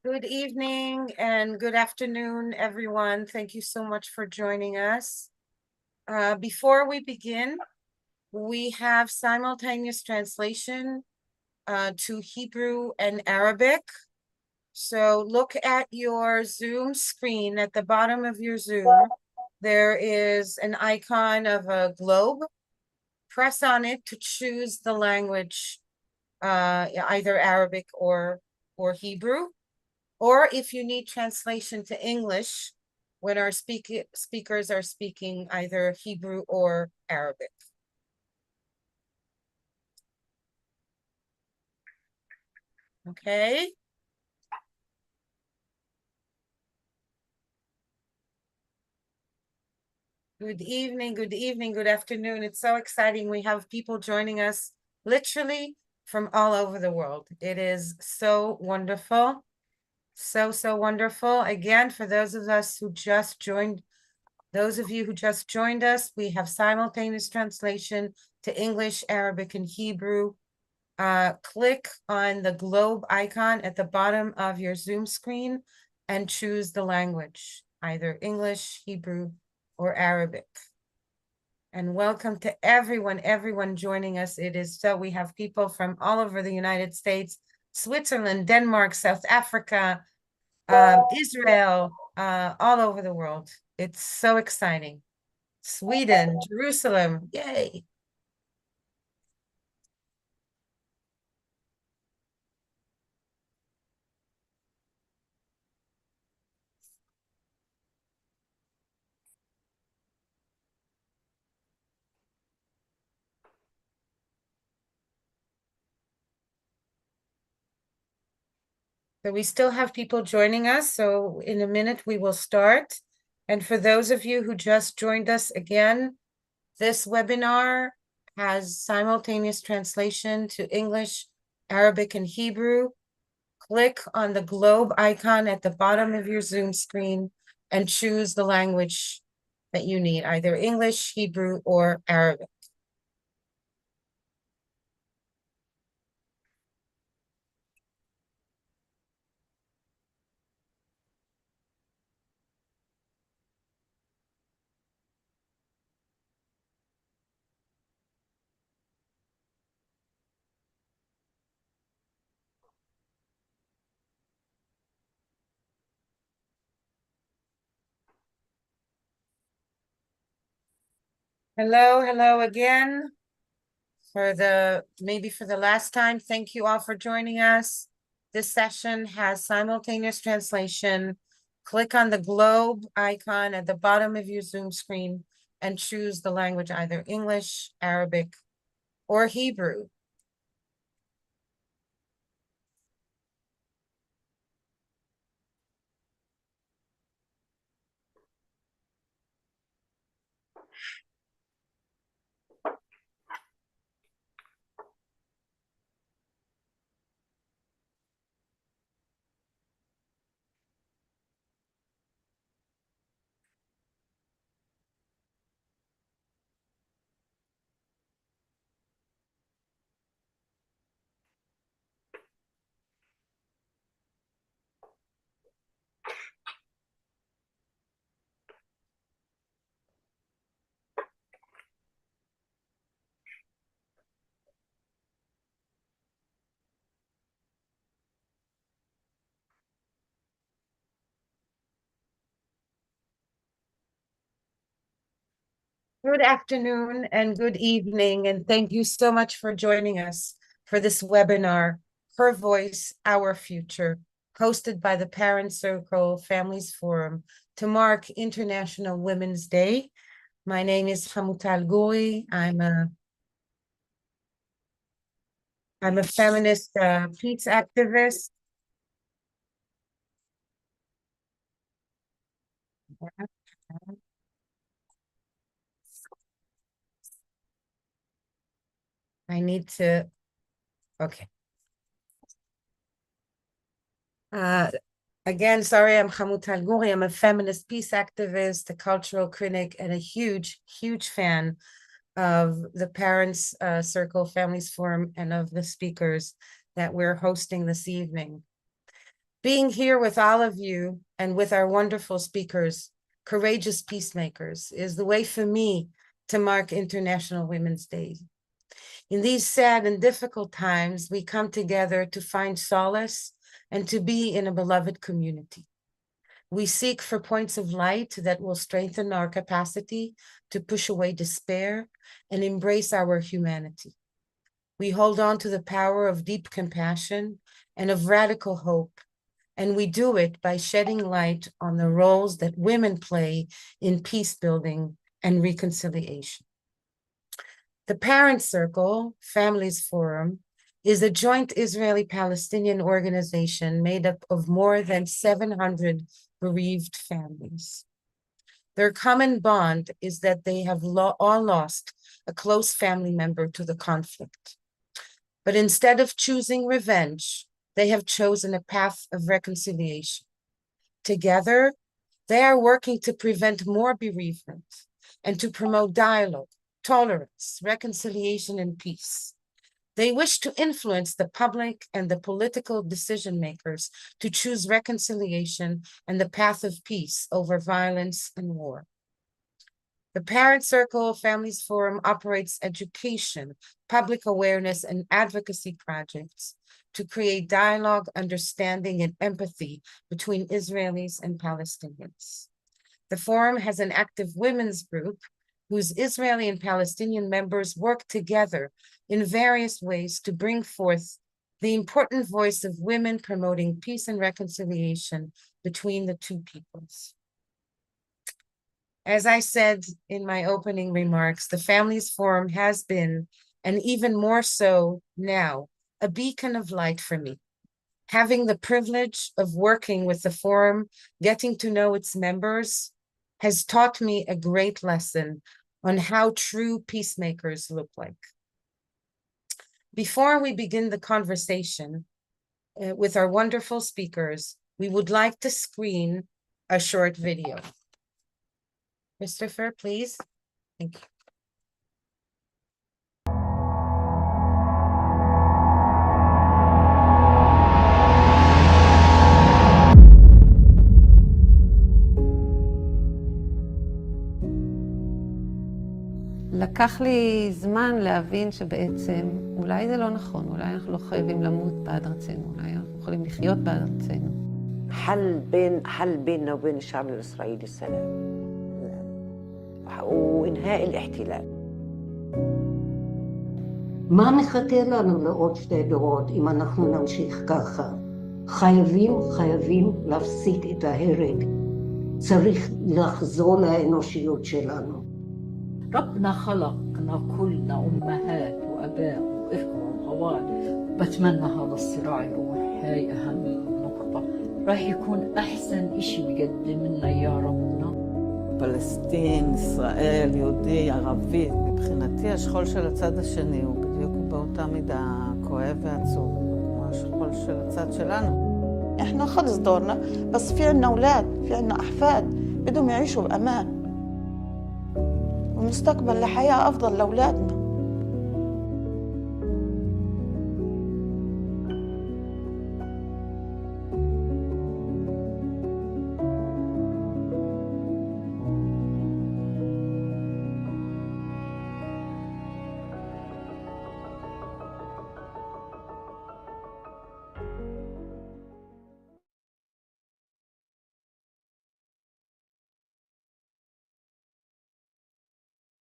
Good evening and good afternoon, everyone. Thank you so much for joining us. Before we begin, we have simultaneous translation to Hebrew and Arabic. So look at your Zoom screen. At the bottom of your Zoom, there is an icon of a globe. Press on it to choose the language, either Arabic or Hebrew. Or if you need translation to English, when our speakers are speaking either Hebrew or Arabic. Okay. Good evening, good evening, good afternoon. It's so exciting. We have people joining us literally from all over the world. It is so wonderful. So wonderful. Again, for those of us who just joined, those of you who just joined us, we have simultaneous translation to English, Arabic, and Hebrew. Click on the globe icon at the bottom of your Zoom screen and choose the language, either English, Hebrew, or Arabic. And welcome to everyone joining us. It is so, we have people from all over the United States, Switzerland, Denmark, South Africa, Israel, all over the world. It's so exciting. Sweden, Jerusalem, yay. So we still have people joining us. So in a minute, we will start. And for those of you who just joined us again, this webinar has simultaneous translation to English, Arabic, and Hebrew. Click on the globe icon at the bottom of your Zoom screen and choose the language that you need, either English, Hebrew, or Arabic. Hello again. Maybe for the last time, thank you all for joining us. This session has simultaneous translation. Click on the globe icon at the bottom of your Zoom screen and choose the language, either English, Arabic, or Hebrew. Good afternoon and good evening, and thank you so much for joining us for this webinar, Her Voice, Our Future, hosted by the Parent Circle Families Forum to mark International Women's Day. My name is Hamutal Gouri. I'm a feminist peace activist. I need to, okay. Again, sorry, I'm Hamutal Gouri. I'm a feminist peace activist, a cultural critic, and a huge fan of the Parents Circle Families Forum and of the speakers that we're hosting this evening. Being here with all of you and with our wonderful speakers, courageous peacemakers, is the way for me to mark International Women's Day. In these sad and difficult times, we come together to find solace and to be in a beloved community. We seek for points of light that will strengthen our capacity to push away despair and embrace our humanity. We hold on to the power of deep compassion and of radical hope, and we do it by shedding light on the roles that women play in peace building and reconciliation. The Parent Circle, Families Forum, is a joint Israeli-Palestinian organization made up of more than 700 bereaved families. Their common bond is that they have all lost a close family member to the conflict. But instead of choosing revenge, they have chosen a path of reconciliation. Together, they are working to prevent more bereavement and to promote dialogue, tolerance, reconciliation, and peace. They wish to influence the public and the political decision makers to choose reconciliation and the path of peace over violence and war. The Parent Circle Families Forum operates education, public awareness, and advocacy projects to create dialogue, understanding, and empathy between Israelis and Palestinians. The forum has an active women's group whose Israeli and Palestinian members work together in various ways to bring forth the important voice of women promoting peace and reconciliation between the two peoples. As I said in my opening remarks, the Families Forum has been, and even more so now, a beacon of light for me. Having the privilege of working with the forum, getting to know its members, has taught me a great lesson on how true peacemakers look like. Before we begin the conversation with our wonderful speakers, we would like to screen a short video. Christopher, please. Thank you. לקח לי זמן להבין שבעצם אולי זה לא נכון, אולי אנחנו לא חייבים למות בעד ארצנו, אולי אנחנו יכולים לחיות בעד ארצנו. حل بيننا وبين الشعب الإسرائيلي السلام وإنهاء الاحتلال. מה מחכה לנו לעוד 2 דורות אם אנחנו נמשיך ככה? חייבים להפסיק את ההרג. צריך לחזור לאנושיות שלנו. ربنا خلقنا كلنا أمهات وأباء وإخوة وأخوات. بتمنى هذا الصراع يروح، هاي أهم نقطة. راح يكون أحسن إشي بيقدم لنا يا ربنا. פלסטין, ישראל, יהודי, ערבי, מבחינתי השכול של הצד השני הוא בדיוק באותה מידה כואב ועצוב, כמו השכול של הצד שלנו. احنا خلص دورنا، بس في عنا أولاد، في عنا أحفاد بدهم يعيشوا بأمان ومستقبل لحياة أفضل لأولادنا.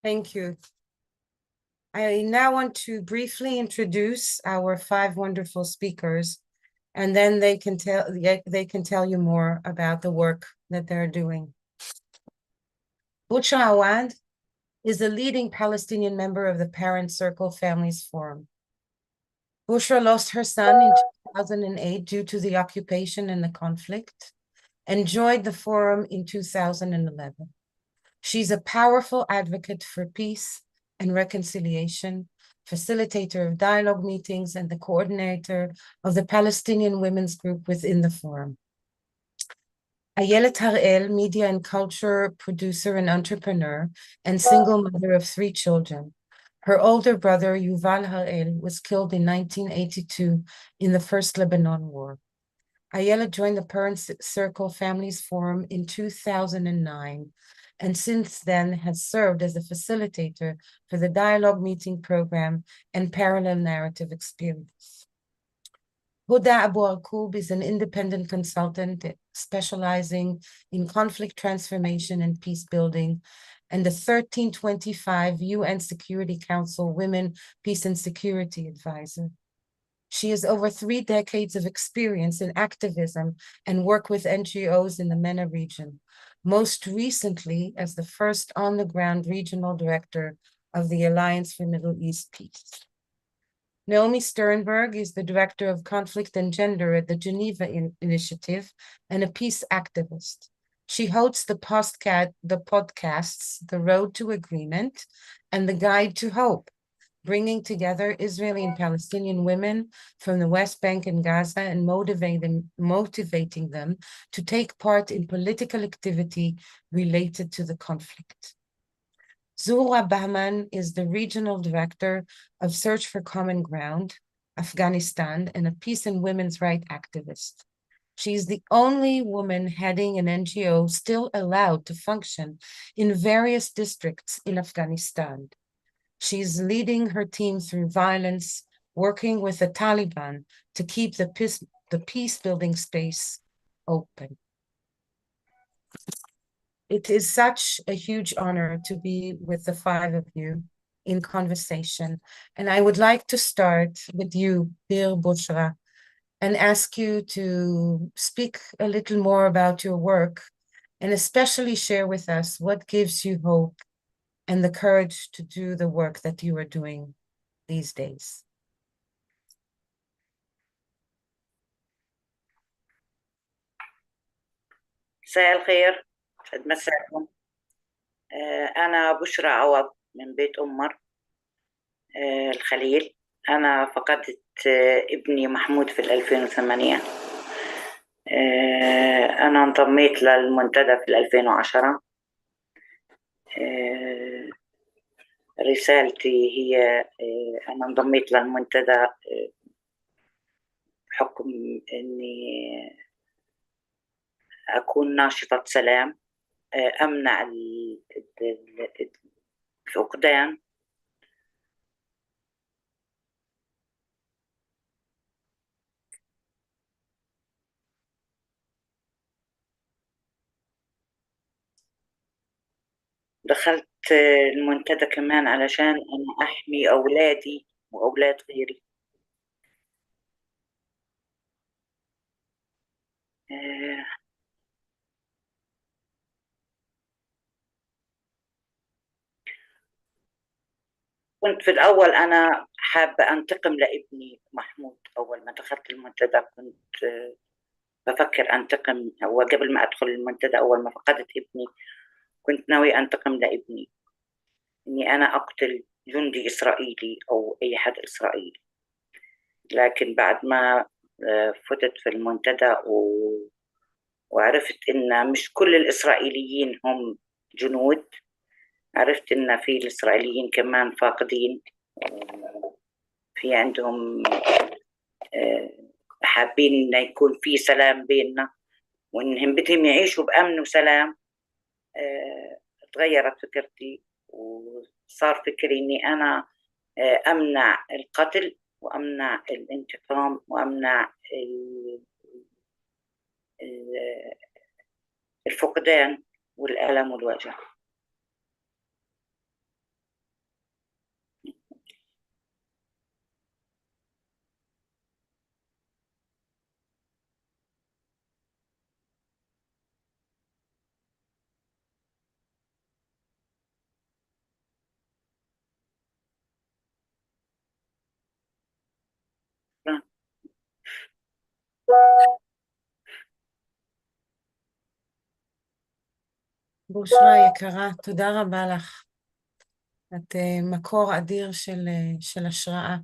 Thank you. I now want to briefly introduce our 5 wonderful speakers, and then they can tell you more about the work that they're doing. Bushra Awad is a leading Palestinian member of the Parent Circle Families Forum. Bushra lost her son in 2008 due to the occupation and the conflict, and joined the forum in 2011. She's a powerful advocate for peace and reconciliation, facilitator of dialogue meetings, and the coordinator of the Palestinian women's group within the forum. Ayelet Harel, media and culture producer and entrepreneur, and single mother of 3 children. Her older brother, Yuval Harel, was killed in 1982 in the First Lebanon War. Ayelet joined the Parents Circle Families Forum in 2009, and since then has served as a facilitator for the Dialogue Meeting Program and Parallel Narrative Experience. Huda Abuarqoub is an independent consultant specializing in conflict transformation and peace building, and the 1325 UN Security Council Women, Peace and Security Advisor. She has over 3 decades of experience in activism and work with NGOs in the MENA region, most recently as the first on-the-ground regional director of the Alliance for Middle East Peace. Naomi Sternberg is the director of conflict and gender at the Geneva Initiative and a peace activist. She hosts the podcasts, The Road to Agreement and The Guide to Hope, bringing together Israeli and Palestinian women from the West Bank and Gaza and motivating them to take part in political activity related to the conflict. Zuhra Bahman is the regional director of Search for Common Ground, Afghanistan, and a peace and women's rights activist. She is the only woman heading an NGO still allowed to function in various districts in Afghanistan. She's leading her team through violence, working with the Taliban to keep the peace-building space open. It is such a huge honor to be with the 5 of you in conversation. And I would like to start with you, dear Bushra, and ask you to speak a little more about your work and especially share with us what gives you hope and the courage to do the work that you are doing these days. مساء الخير، سعد مساكم. أنا بشرى عوض من بيت أمر الخليل. أنا فقدت ابني محمود في 2008. أنا انضميت للمنتدى في 2010. رسالتي هي أنا انضميت للمنتدى بحكم أني أكون ناشطة سلام، أمنع الفقدان. دخلت المنتدى كمان علشان أنا أحمي أولادي وأولاد غيري. كنت في الأول أنا حابة أنتقم لابني محمود. أول ما دخلت المنتدى كنت بفكر أنتقم، وقبل ما أدخل المنتدى أول ما فقدت ابني كنت ناوي أنتقم لابني، إني أنا أقتل جندي إسرائيلي أو أي حد إسرائيلي. لكن بعد ما فتت في المنتدى وعرفت إن مش كل الإسرائيليين هم جنود، عرفت إن في الإسرائيليين كمان فاقدين، في عندهم حابين إن يكون في سلام بيننا وإنهم بدهم يعيشوا بأمن وسلام. تغيرت فكرتي وصار فكري إني أنا أمنع القتل وأمنع الانتقام وأمنع الفقدان والألم والوجع. בושרה יקרה, תודה רבה לך. את מקור אדיר של השראה.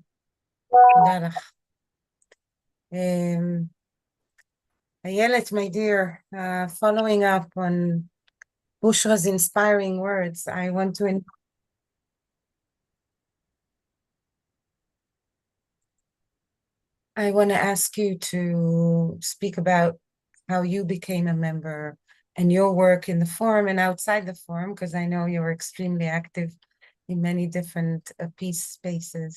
תודה לך. Ayelet, my dear, following up on Bushra's inspiring words, I want to I want to ask you to speak about how you became a member and your work in the forum and outside the forum, because I know you're extremely active in many different peace spaces.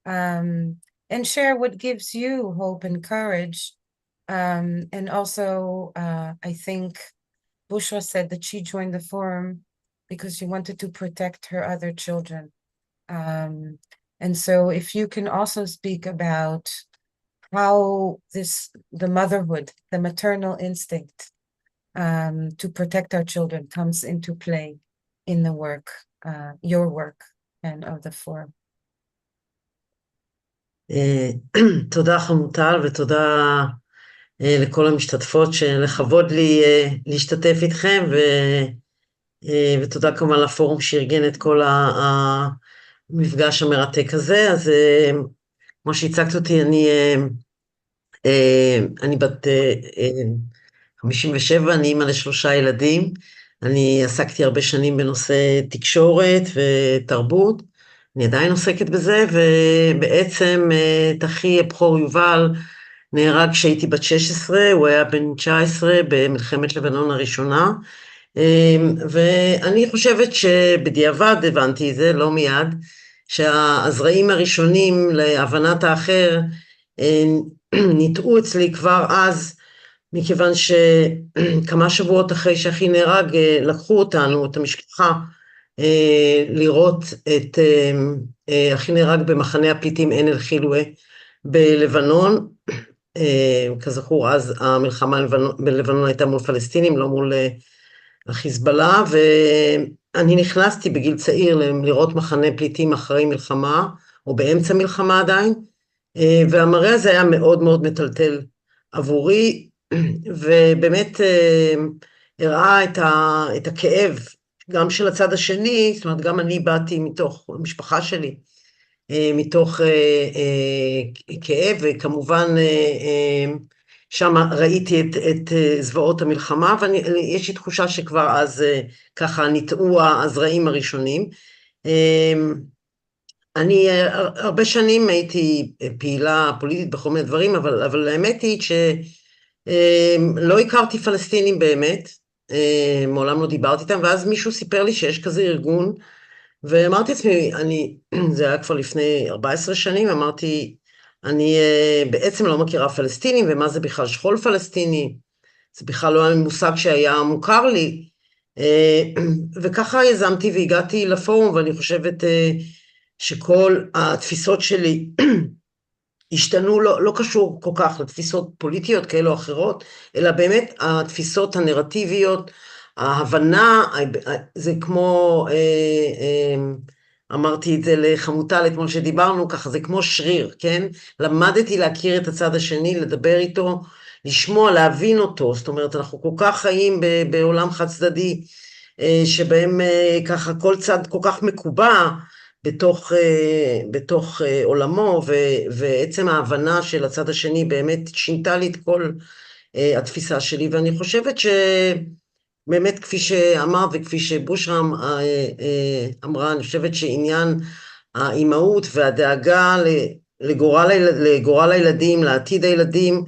And share what gives you hope and courage. And also, I think Bushra said that she joined the forum because she wanted to protect her other children. And so if you can also speak about how the motherhood, the maternal instinct to protect our children comes into play in the work, your work and of the forum. תודה חמוטל ותודה לכל המשתתפות שלכבוד לי להשתתף איתכם ותודה כמובן לפורום שארגן את כל המפגש המרתק הזה. אז כמו שהצגת אותי, אני בת 57, אני אימא ל3 ילדים, אני עסקתי הרבה שנים בנושא תקשורת ותרבות, אני עדיין עוסקת בזה, ובעצם את אחי הבכור יובל נהרג כשהייתי בת 16, הוא היה בן 19 במלחמת לבנון הראשונה, ואני חושבת שבדיעבד הבנתי את זה, לא מיד, שהזרעים הראשונים להבנת האחר ניטעו אצלי כבר אז, מכיוון שכמה שבועות אחרי שאחי נהרג, לקחו אותנו, את המשפחה, לראות את אחי נהרג במחנה הפליטים עין אל-חילווה בלבנון. כזכור, אז המלחמה בלבנון הייתה מול פלסטינים, לא מול החיזבאללה, ואני נכנסתי בגיל צעיר לראות מחנה פליטים אחרי מלחמה, או באמצע מלחמה עדיין, והמראה הזה היה מאוד מאוד מטלטל עבורי, ובאמת הראה את הכאב, גם של הצד השני, זאת אומרת, גם אני באתי מתוך המשפחה שלי, מתוך כאב, וכמובן שם ראיתי את זוועות המלחמה, ויש לי תחושה שכבר אז ככה ניטעו הזרעים הראשונים. אני הרבה שנים הייתי פעילה פוליטית בכל מיני דברים, אבל האמת היא שלא הכרתי פלסטינים באמת, מעולם לא דיברתי איתם, ואז מישהו סיפר לי שיש כזה ארגון, ואמרתי לעצמי, זה היה כבר לפני 14 שנים, אמרתי, אני בעצם לא מכירה פלסטינים, ומה זה בכלל שכול פלסטיני, זה בכלל לא היה מושג שהיה מוכר לי, וככה יזמתי והגעתי לפורום, ואני חושבת שכל התפיסות שלי השתנו, לא קשור כל כך לתפיסות פוליטיות כאלו או אחרות, אלא באמת התפיסות הנרטיביות, ההבנה, זה כמו, אמרתי את זה לחמוטל אתמול שדיברנו, ככה זה כמו שריר, כן? למדתי להכיר את הצד השני, לדבר איתו, לשמוע, להבין אותו, זאת אומרת, אנחנו כל כך חיים בעולם חד צדדי, שבהם ככה כל צד כל כך מקובע, בתוך עולמו, ועצם ההבנה של הצד השני באמת שינתה לי את כל התפיסה שלי, ואני חושבת שבאמת כפי שאמרת וכפי שבושרה אמרה, אני חושבת שעניין האימהות והדאגה לגורל הילדים, לעתיד הילדים,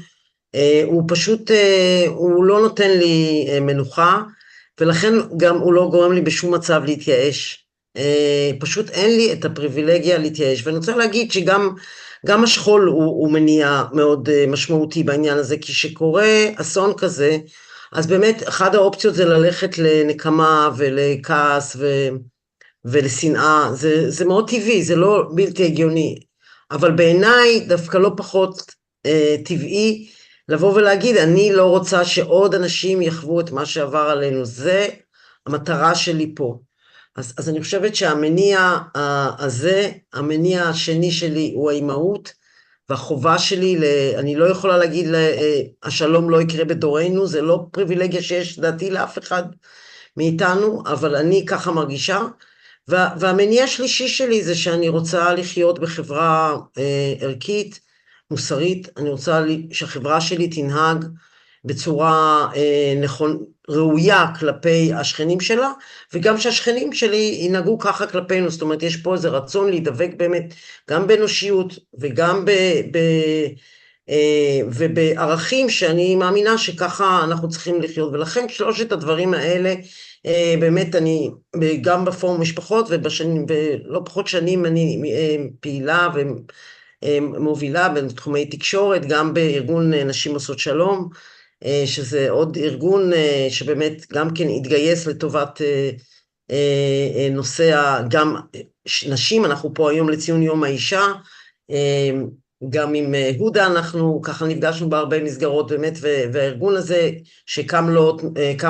הוא פשוט, הוא לא נותן לי מנוחה, ולכן גם הוא לא גורם לי בשום מצב להתייאש. פשוט אין לי את הפריבילגיה להתייאש, ואני רוצה להגיד שגם השכול הוא מניע מאוד משמעותי בעניין הזה, כי שקורה אסון כזה, אז באמת אחד האופציות זה ללכת לנקמה ולכעס ולשנאה, זה מאוד טבעי, זה לא בלתי הגיוני, אבל בעיניי דווקא לא פחות טבעי לבוא ולהגיד, אני לא רוצה שעוד אנשים יחוו את מה שעבר עלינו, זה המטרה שלי פה. אז אני חושבת שהמניע הזה, המניע השני שלי הוא האימהות, והחובה שלי, אני לא יכולה להגיד, השלום לא יקרה בדורנו, זה לא פריבילגיה שיש דעתי לאף אחד מאיתנו, אבל אני ככה מרגישה, והמניע השלישי שלי זה שאני רוצה לחיות בחברה ערכית, מוסרית, אני רוצה שהחברה שלי תנהג בצורה ראויה כלפי השכנים שלה, וגם שהשכנים שלי ינהגו ככה כלפינו. זאת אומרת, יש פה איזה רצון להידבק באמת גם באנושיות וגם ובערכים שאני מאמינה שככה אנחנו צריכים לחיות. ולכן שלושת הדברים האלה, באמת אני גם בפורום משפחות ולא פחות שנים אני פעילה ומובילה בתחומי תקשורת, גם בארגון נשים עושות שלום, שזה עוד ארגון שבאמת גם כן התגייס לטובת נושא גם נשים. אנחנו פה היום לציון יום האישה, גם עם הודה אנחנו ככה נפגשנו בהרבה מסגרות באמת, והארגון הזה שקם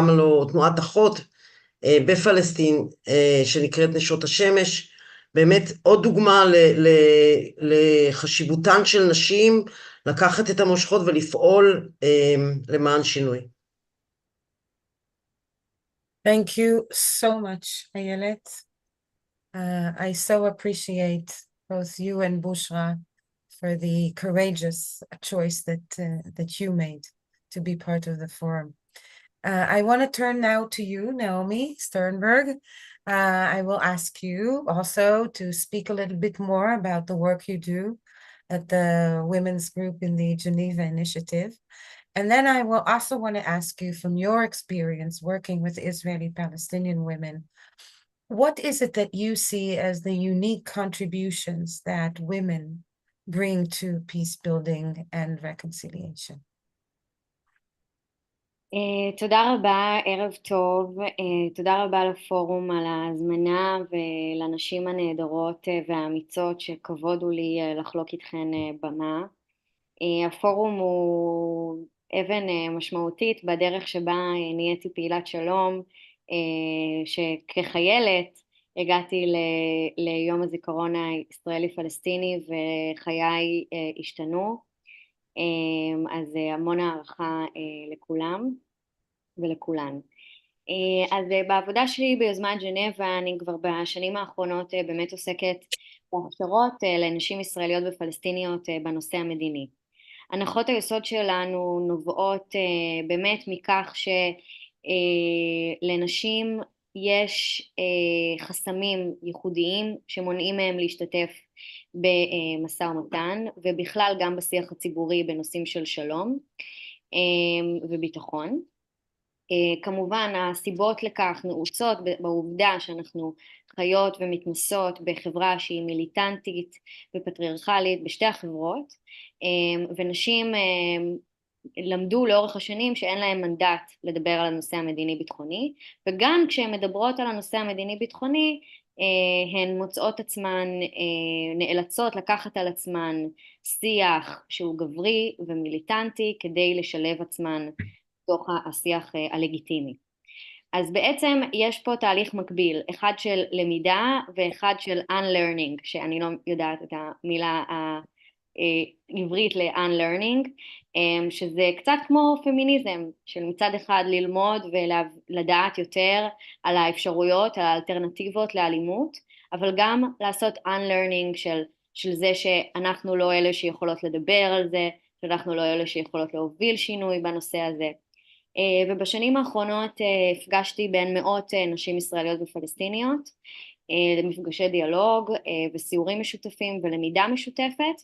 לו תנועת אחות בפלסטין שנקראת נשות השמש, באמת עוד דוגמה לחשיבותן של נשים לקחת את המושכות ולפעול למען שינוי. Thank you so much, Ayelet. I so appreciate both you and Bushra for the courageous choice that you made to be part of the forum. I want to turn now to you, Naomi Sternberg. I will ask you also to speak a little bit more about the work you do at the women's group in the Geneva Initiative. And then I will also want to ask you, from your experience working with Israeli-Palestinian women, what is it that you see as the unique contributions that women bring to peace building and reconciliation? תודה רבה, ערב טוב, תודה רבה לפורום על ההזמנה ולנשים הנהדרות והאמיצות שכבוד הוא לי לחלוק איתכן במה. הפורום הוא אבן משמעותית בדרך שבה נהייתי פעילת שלום, שכחיילת הגעתי ליום הזיכרון הישראלי-פלסטיני וחיי השתנו, אז המון הערכה לכולם ולכולן. אז בעבודה שלי ביוזמת ג'נבה אני כבר בשנים האחרונות באמת עוסקת בהכשרות לנשים ישראליות ופלסטיניות בנושא המדיני. הנחות היסוד שלנו נובעות באמת מכך שלנשים יש חסמים ייחודיים שמונעים מהם להשתתף במשא ומתן ובכלל גם בשיח הציבורי בנושאים של שלום וביטחון. כמובן הסיבות לכך נעוצות בעובדה שאנחנו חיות ומתנסות בחברה שהיא מיליטנטית ופטריארכלית בשתי החברות, ונשים למדו לאורך השנים שאין להם מנדט לדבר על הנושא המדיני ביטחוני, וגם כשהן מדברות על הנושא המדיני ביטחוני הן מוצאות עצמן נאלצות לקחת על עצמן שיח שהוא גברי ומיליטנטי כדי לשלב עצמן בתוך השיח הלגיטימי. אז בעצם יש פה תהליך מקביל, אחד של למידה ואחד של unlearning, שאני לא יודעת את המילה העברית ל-unlearning, שזה קצת כמו פמיניזם, של מצד אחד ללמוד ולדעת יותר על האפשרויות, על האלטרנטיבות לאלימות, אבל גם לעשות unlearning של זה שאנחנו לא אלה שיכולות לדבר על זה, שאנחנו לא אלה שיכולות להוביל שינוי בנושא הזה. ובשנים האחרונות הפגשתי בין מאות נשים ישראליות ופלסטיניות, למפגשי דיאלוג וסיורים משותפים ולמידה משותפת,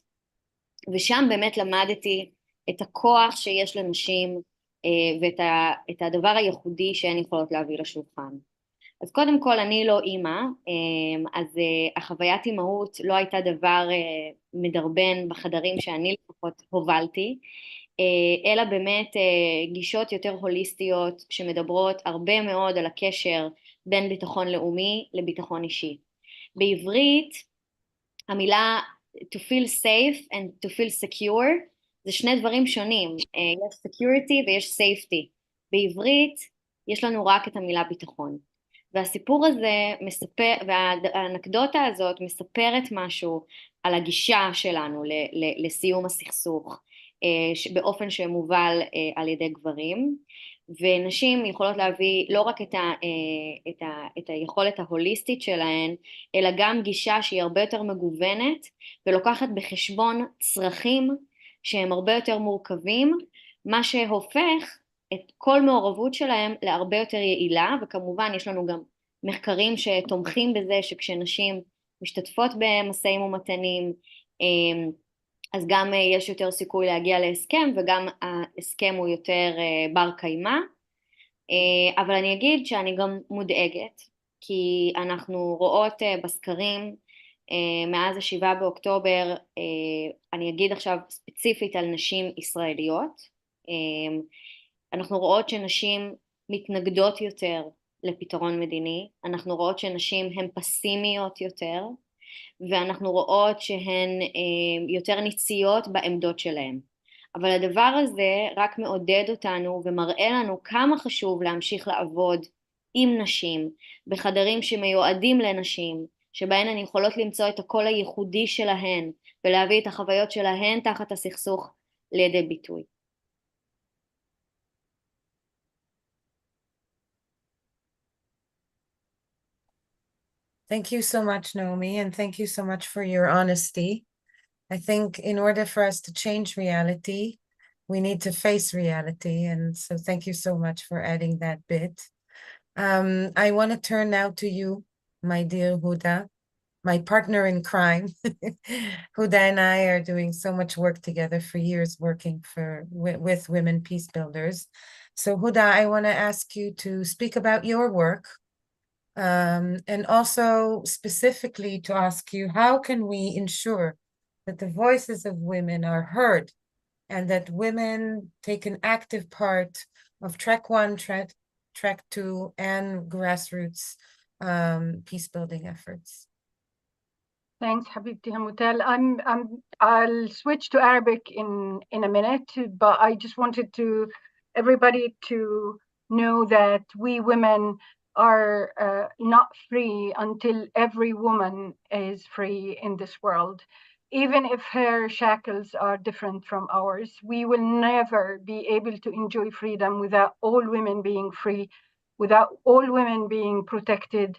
ושם באמת למדתי את הכוח שיש לנשים ואת הדבר הייחודי שהן יכולות להביא לשולחן. אז קודם כל אני לא אימא, אז החוויית אימהות לא הייתה דבר מדרבן בחדרים שאני לפחות הובלתי, אלא באמת גישות יותר הוליסטיות שמדברות הרבה מאוד על הקשר בין ביטחון לאומי לביטחון אישי. בעברית המילה to feel safe and to feel secure זה שני דברים שונים, יש security ויש safety. בעברית יש לנו רק את המילה ביטחון. והסיפור הזה מספר, והאנקדוטה הזאת מספרת משהו על הגישה שלנו לסיום הסכסוך, באופן שמובל על ידי גברים, ונשים יכולות להביא לא רק את היכולת ההוליסטית שלהן, אלא גם גישה שהיא הרבה יותר מגוונת, ולוקחת בחשבון צרכים שהם הרבה יותר מורכבים, מה שהופך את כל מעורבות שלהם להרבה יותר יעילה, וכמובן יש לנו גם מחקרים שתומכים בזה שכשנשים משתתפות במשאים ומתנים, אז גם יש יותר סיכוי להגיע להסכם, וגם ההסכם הוא יותר בר קיימא. אבל אני אגיד שאני גם מודאגת, כי אנחנו רואות בסקרים מאז ה7 באוקטובר, אני אגיד עכשיו ספציפית על נשים ישראליות, אנחנו רואות שנשים מתנגדות יותר לפתרון מדיני, אנחנו רואות שנשים הן פסימיות יותר, ואנחנו רואות שהן יותר ניציות בעמדות שלהן. אבל הדבר הזה רק מעודד אותנו ומראה לנו כמה חשוב להמשיך לעבוד עם נשים, בחדרים שמיועדים לנשים, שבהן הן יכולות למצוא את הקול הייחודי שלהן, ולהביא את החוויות שלהן תחת הסכסוך לידי ביטוי. Thank you so much, Naomi, and thank you so much for your honesty. I think in order for us to change reality, we need to face reality. And so thank you so much for adding that bit. I want to turn now to you, my dear Huda, my partner in crime. Huda and I are doing so much work together for years, working with women peace builders. So Huda, I want to ask you to speak about your work. And also specifically to ask you, how can we ensure that the voices of women are heard and that women take an active part of track 1, track 2, and grassroots peace building efforts? Thanks, Habibti Hamutal. I'll switch to Arabic in a minute, but I just wanted everybody to know that we women are not free until every woman is free in this world. Even if her shackles are different from ours, we will never be able to enjoy freedom without all women being free, without all women being protected,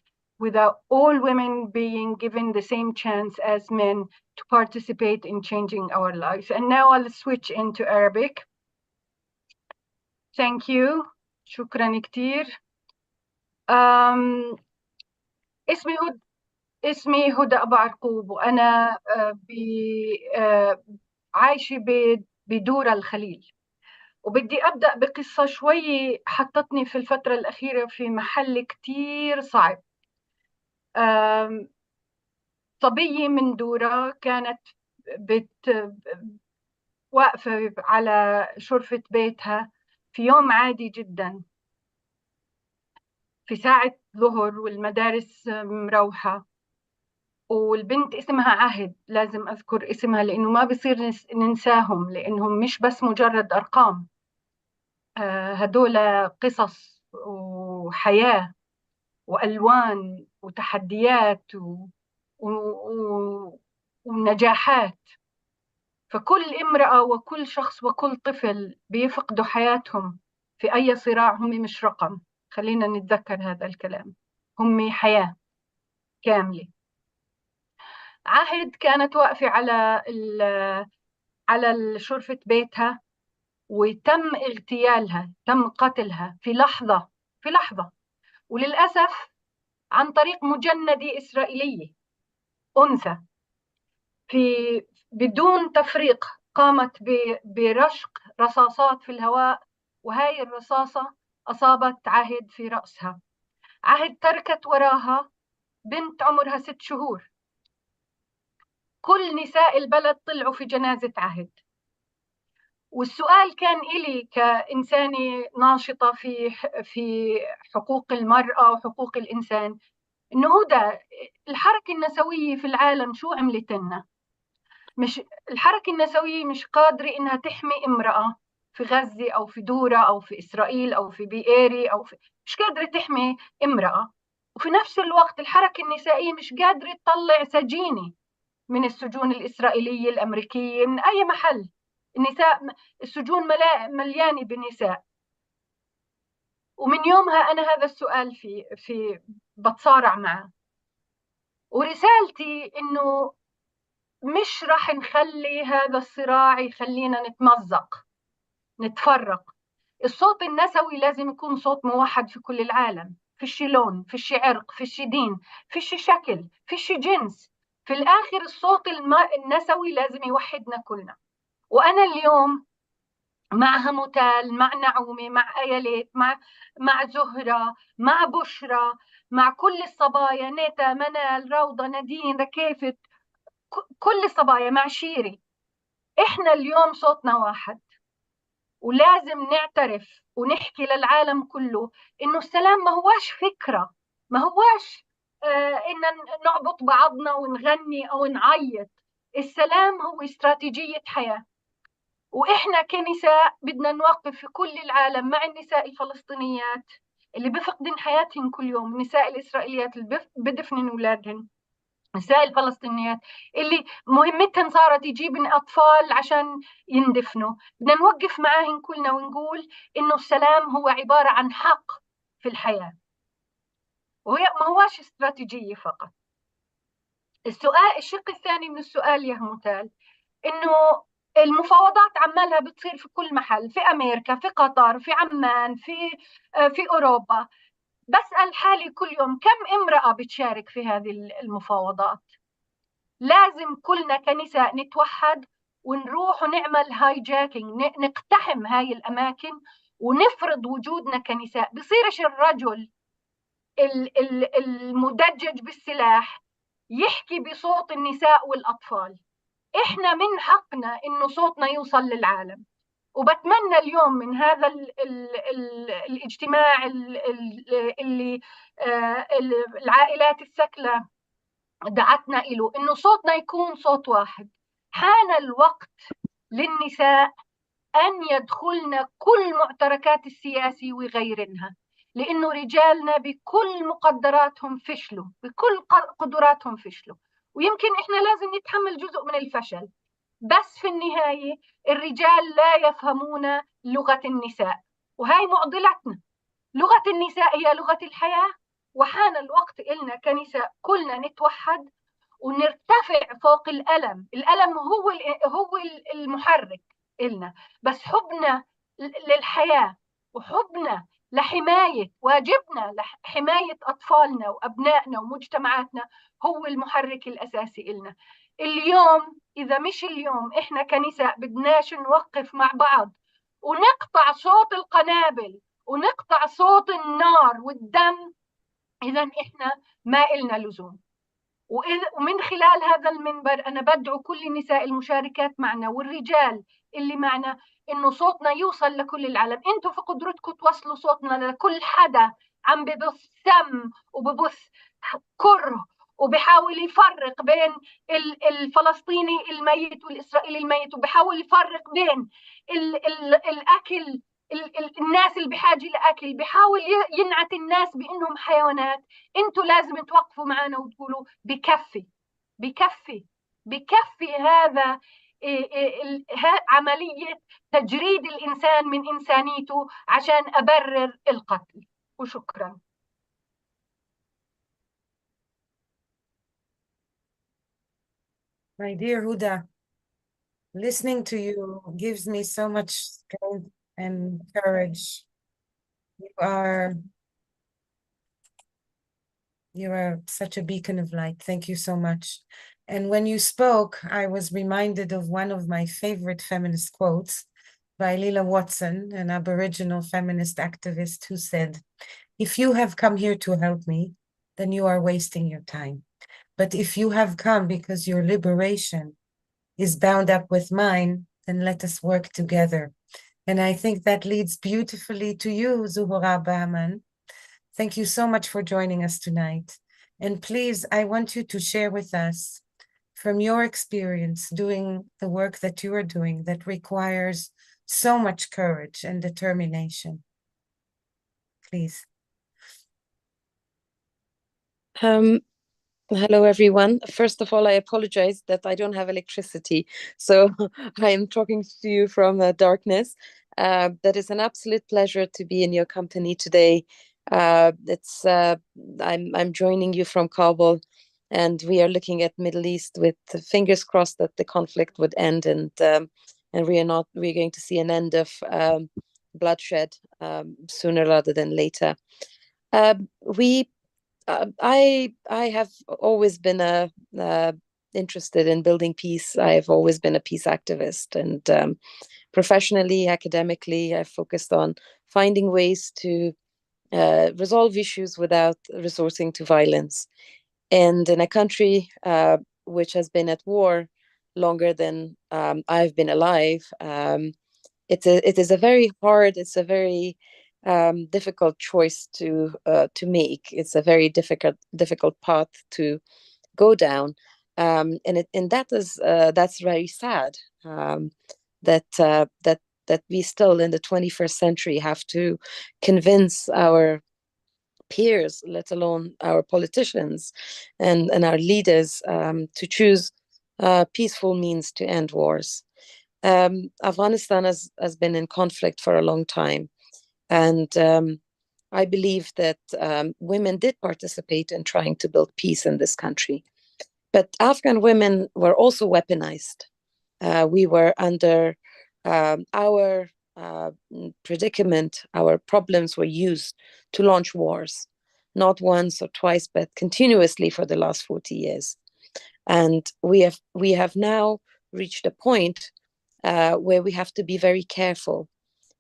without all women being given the same chance as men to participate in changing our lives. And now I'll switch into Arabic. Thank you. شكرا كتير. اسمي هدى أبوعرقوب، وأنا عايشة بدورة الخليل، وبدي أبدأ بقصة شوي حطتني في الفترة الأخيرة في محل كتير صعب. صبية من دورة كانت واقفة على شرفة بيتها في يوم عادي جدا، في ساعة ظهر والمدارس مروحة، والبنت اسمها عهد. لازم أذكر اسمها لأنه ما بصير ننساهم، لأنهم مش بس مجرد أرقام، هدول قصص وحياة وألوان وتحديات ونجاحات. فكل امرأة وكل شخص وكل طفل بيفقدوا حياتهم في أي صراع هم مش رقم. خلينا نتذكر هذا الكلام، هم حياة كاملة. عهد كانت واقفة على شرفة بيتها، وتم اغتيالها، تم قتلها في لحظة، وللأسف عن طريق مجندة إسرائيلية أنثى، بدون تفريق قامت برشق رصاصات في الهواء، وهاي الرصاصة أصابت عهد في رأسها. عهد تركت وراها بنت عمرها 6 شهور. كل نساء البلد طلعوا في جنازة عهد، والسؤال كان إلي كإنسانة ناشطة في حقوق المرأة وحقوق الإنسان، إنه هدى الحركة النسوية في العالم شو عملت لنا؟ مش الحركة النسوية مش قادرة إنها تحمي امرأة في غزة أو في دورة أو في إسرائيل أو في بئيري مش قادرة تحمي امرأة، وفي نفس الوقت الحركة النسائية مش قادرة تطلع سجينة من السجون الإسرائيلية الأمريكية من أي محل. السجون مليانة بنساء. ومن يومها أنا هذا السؤال في بتصارع معه، ورسالتي إنه مش راح نخلي هذا الصراع يخلينا نتمزق، نتفرق. الصوت النسوي لازم يكون صوت موحد في كل العالم، فيش لون، فيش عرق، فيش دين، فيش شكل، فيش جنس. في الآخر الصوت النسوي لازم يوحدنا كلنا. وأنا اليوم مع هموتال، مع نعومي، مع أيلت، مع زهرة، مع بشرى، مع كل الصبايا، نيتا، منال، روضة، نادين، ركيفت، كل الصبايا، مع شيري. إحنا اليوم صوتنا واحد، ولازم نعترف ونحكي للعالم كله إنه السلام ما هواش فكرة، ما هواش إن نعبط بعضنا ونغني أو نعيط. السلام هو استراتيجية حياة، وإحنا كنساء بدنا نوقف في كل العالم مع النساء الفلسطينيات اللي بفقدن حياتهم كل يوم، النساء الإسرائيليات اللي بدفنن أولادهن، النساء الفلسطينيات اللي مهمتهن صارت يجيبن أطفال عشان يندفنوا. بدنا نوقف معاهن كلنا ونقول إنه السلام هو عبارة عن حق في الحياة، وهي ما هواش استراتيجية فقط. الشق الثاني من السؤال يا هموتال، إنه المفاوضات عمالها بتصير في كل محل، في أمريكا، في قطر، في عمان، في أوروبا. بسأل حالي كل يوم كم امرأة بتشارك في هذه المفاوضات؟ لازم كلنا كنساء نتوحد ونروح ونعمل هايجاكينج، نقتحم هاي الأماكن ونفرض وجودنا كنساء. بصيرش الرجل المدجج بالسلاح يحكي بصوت النساء والأطفال. إحنا من حقنا إنه صوتنا يوصل للعالم. وبتمنى اليوم من هذا الاجتماع اللي العائلات السكلة دعتنا له، إنه صوتنا يكون صوت واحد. حان الوقت للنساء أن يدخلن كل معتركات السياسي وغيرها، لأنه رجالنا بكل مقدراتهم فشلوا، بكل قدراتهم فشلوا، ويمكن إحنا لازم نتحمل جزء من الفشل. بس في النهاية الرجال لا يفهمون لغة النساء، وهي معضلتنا. لغة النساء هي لغة الحياة، وحان الوقت إلنا كنساء كلنا نتوحد ونرتفع فوق الألم. الألم هو المحرك إلنا، بس حبنا للحياة وحبنا لحماية، واجبنا لحماية أطفالنا وأبنائنا ومجتمعاتنا هو المحرك الأساسي إلنا. اليوم إذا مش اليوم إحنا كنساء بدناش نوقف مع بعض ونقطع صوت القنابل ونقطع صوت النار والدم، إذا إحنا ما إلنا لزوم. ومن خلال هذا المنبر أنا بدعو كل النساء المشاركات معنا والرجال اللي معنا إنه صوتنا يوصل لكل العالم. أنتوا في قدرتكم توصلوا صوتنا لكل حدا عم ببث سم وببث كره وبحاول يفرق بين الفلسطيني الميت والإسرائيلي الميت، وبحاول يفرق بين الأكل، الناس اللي بحاجة لأكل، بحاول ينعت الناس بأنهم حيوانات. انتوا لازم توقفوا معنا وتقولوا بكفي بكفي بكفي. هذا عملية تجريد الإنسان من إنسانيته عشان أبرر القتل. وشكرا. My dear Huda, listening to you gives me so much strength and courage. You are such a beacon of light. Thank you so much. And when you spoke, I was reminded of one of my favorite feminist quotes by Lila Watson, an Aboriginal feminist activist, who said, "If you have come here to help me, then you are wasting your time. But if you have come because your liberation is bound up with mine, then let us work together." And I think that leads beautifully to you, Zuhra Bahman. Thank you so much for joining us tonight. And please, I want you to share with us from your experience doing the work that you are doing that requires so much courage and determination. Please. Hello, everyone. First of all, I apologize that I don't have electricity, so I am talking to you from darkness. That is an absolute pleasure to be in your company today. I'm joining you from Kabul, and we are looking at Middle East with the fingers crossed that the conflict would end and and we're going to see an end of bloodshed sooner rather than later. I have always been interested in building peace. I have always been a peace activist, and professionally, academically, I've focused on finding ways to resolve issues without resorting to violence. And in a country which has been at war longer than I've been alive, it's a very difficult choice to make. It's a very difficult path to go down, and that's very sad. That we still in the 21st century have to convince our peers, let alone our politicians and our leaders, to choose peaceful means to end wars. Afghanistan has been in conflict for a long time, and I believe that women did participate in trying to build peace in this country. But Afghan women were also weaponized. We were under our predicament, our problems were used to launch wars, not once or twice, but continuously for the last 40 years. And we have now reached a point where we have to be very careful,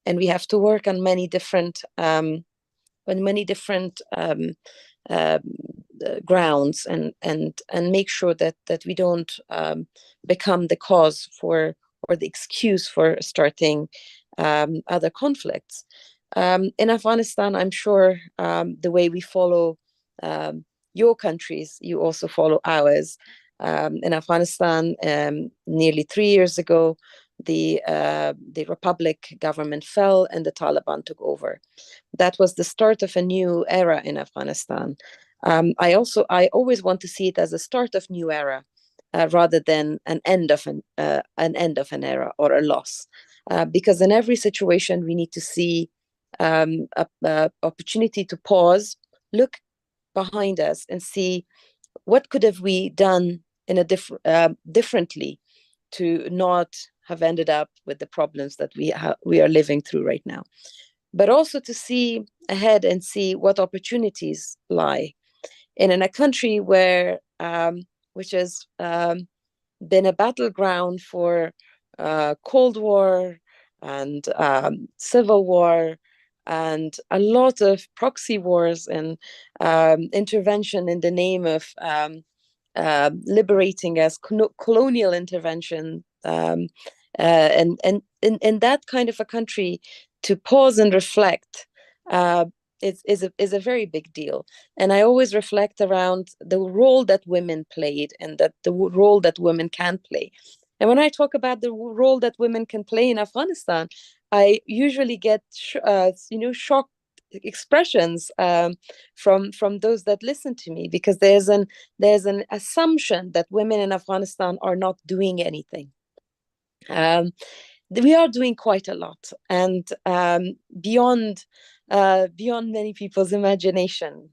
and we have to work on many different grounds, and make sure that we don't become the cause for or the excuse for starting other conflicts. In Afghanistan, I'm sure the way we follow your countries, you also follow ours. In Afghanistan, nearly 3 years ago, the Republic government fell and the Taliban took over. That was the start of a new era in Afghanistan. I always want to see it as a start of new era, rather than an end of an era or a loss, because in every situation we need to see an opportunity to pause, look behind us, and see what could have we done in a differently to not have ended up with the problems that we are living through right now, but also to see ahead and see what opportunities lie. And in a country which has been a battleground for Cold War and Civil War and a lot of proxy wars and intervention in the name of liberating us, colonial intervention, and in that kind of a country, to pause and reflect is a very big deal. And I always reflect around the role that women played, and that the role that women can play. And when I talk about the role that women can play in Afghanistan, I usually get shocked expressions from those that listen to me, because there's an assumption that women in Afghanistan are not doing anything. We are doing quite a lot, and beyond many people's imagination.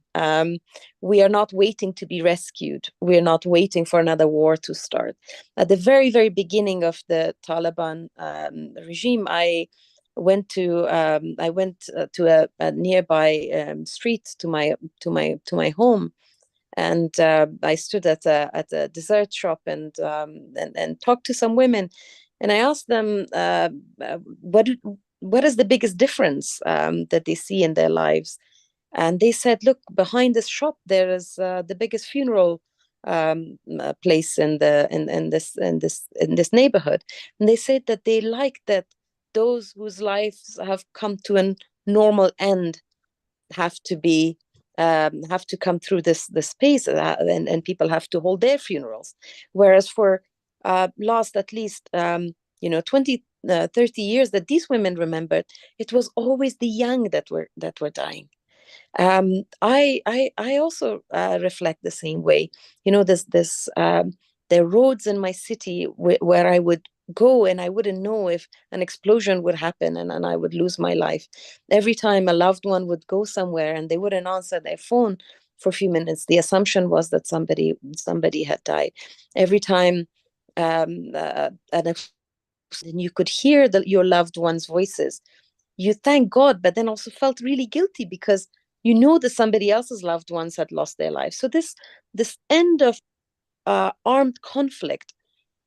We are not waiting to be rescued. We are not waiting for another war to start. At the very, very beginning of the Taliban regime, I went to a nearby street to my home, and I stood at a dessert shop and talked to some women, and I asked them what is the biggest difference that they see in their lives. And they said, look, behind this shop there is the biggest funeral place in this neighborhood. And they said that they like that those whose lives have come to a normal end have to come through this space, and people have to hold their funerals, whereas for last at least 20 30 years that these women remembered, it was always the young that were dying. I also reflect the same way. There are roads in my city where I would go and I wouldn't know if an explosion would happen and I would lose my life. Every time a loved one would go somewhere and they wouldn't answer their phone for a few minutes, the assumption was that somebody had died. Every time an and you could hear your loved ones' voices. You thank God, but then also felt really guilty because you know that somebody else's loved ones had lost their lives. So this end of armed conflict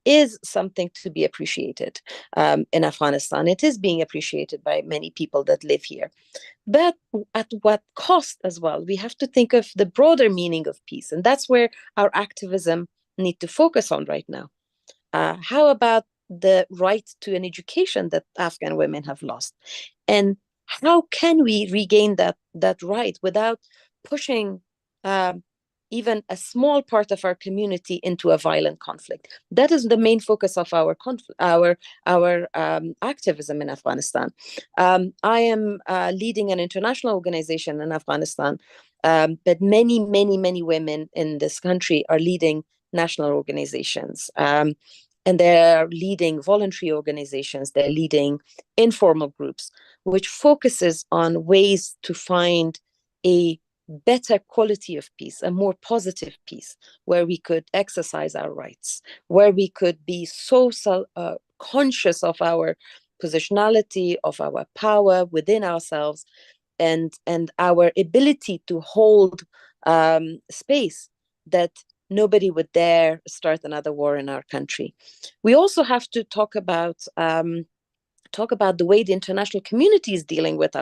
is something to be appreciated in Afghanistan. It is being appreciated by many people that live here. But at what cost as well? We have to think of the broader meaning of peace. And that's where our activism need to focus on right now. How about the right to an education that Afghan women have lost? And how can we regain that right without pushing even a small part of our community into a violent conflict? That is the main focus of our activism in Afghanistan. I am leading an international organization in Afghanistan, but many women in this country are leading national organizations. And they're leading voluntary organizations, they're leading informal groups, which focuses on ways to find a better quality of peace, a more positive peace, where we could exercise our rights, where we could be so conscious of our positionality, of our power within ourselves, and our ability to hold space that nobody would dare start another war in our country. We also have to talk about the way the international community is dealing with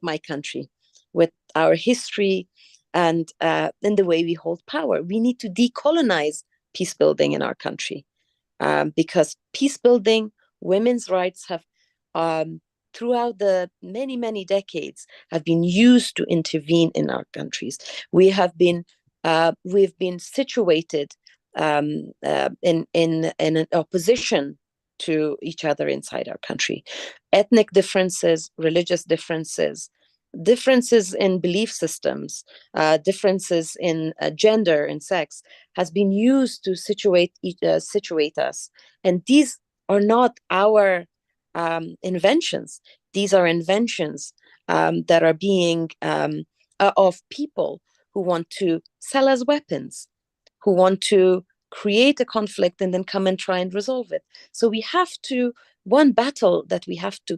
my country, with our history, and in the way we hold power. We need to decolonize peace building in our country, because peace building, women's rights have throughout the many decades have been used to intervene in our countries. We've been situated in an opposition to each other inside our country. Ethnic differences, religious differences, differences in belief systems, differences in gender and sex has been used to situate us. And these are not our inventions. These are inventions that are being of people who want to sell us weapons, who want to create a conflict and then come and try and resolve it. So we have to, one battle that we have to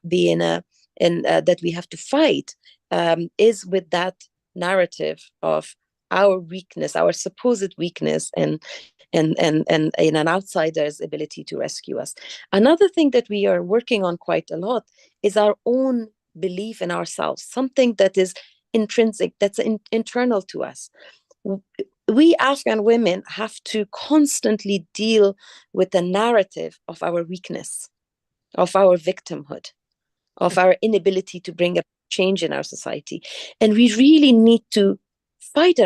be in that we have to fight is with that narrative of our weakness, our supposed weakness, and an outsider's ability to rescue us. Another thing that we are working on quite a lot is our own belief in ourselves, something that is intrinsic, that's internal to us. We Afghan women have to constantly deal with the narrative of our weakness, of our victimhood, of our inability to bring a change in our society. And we really need to fight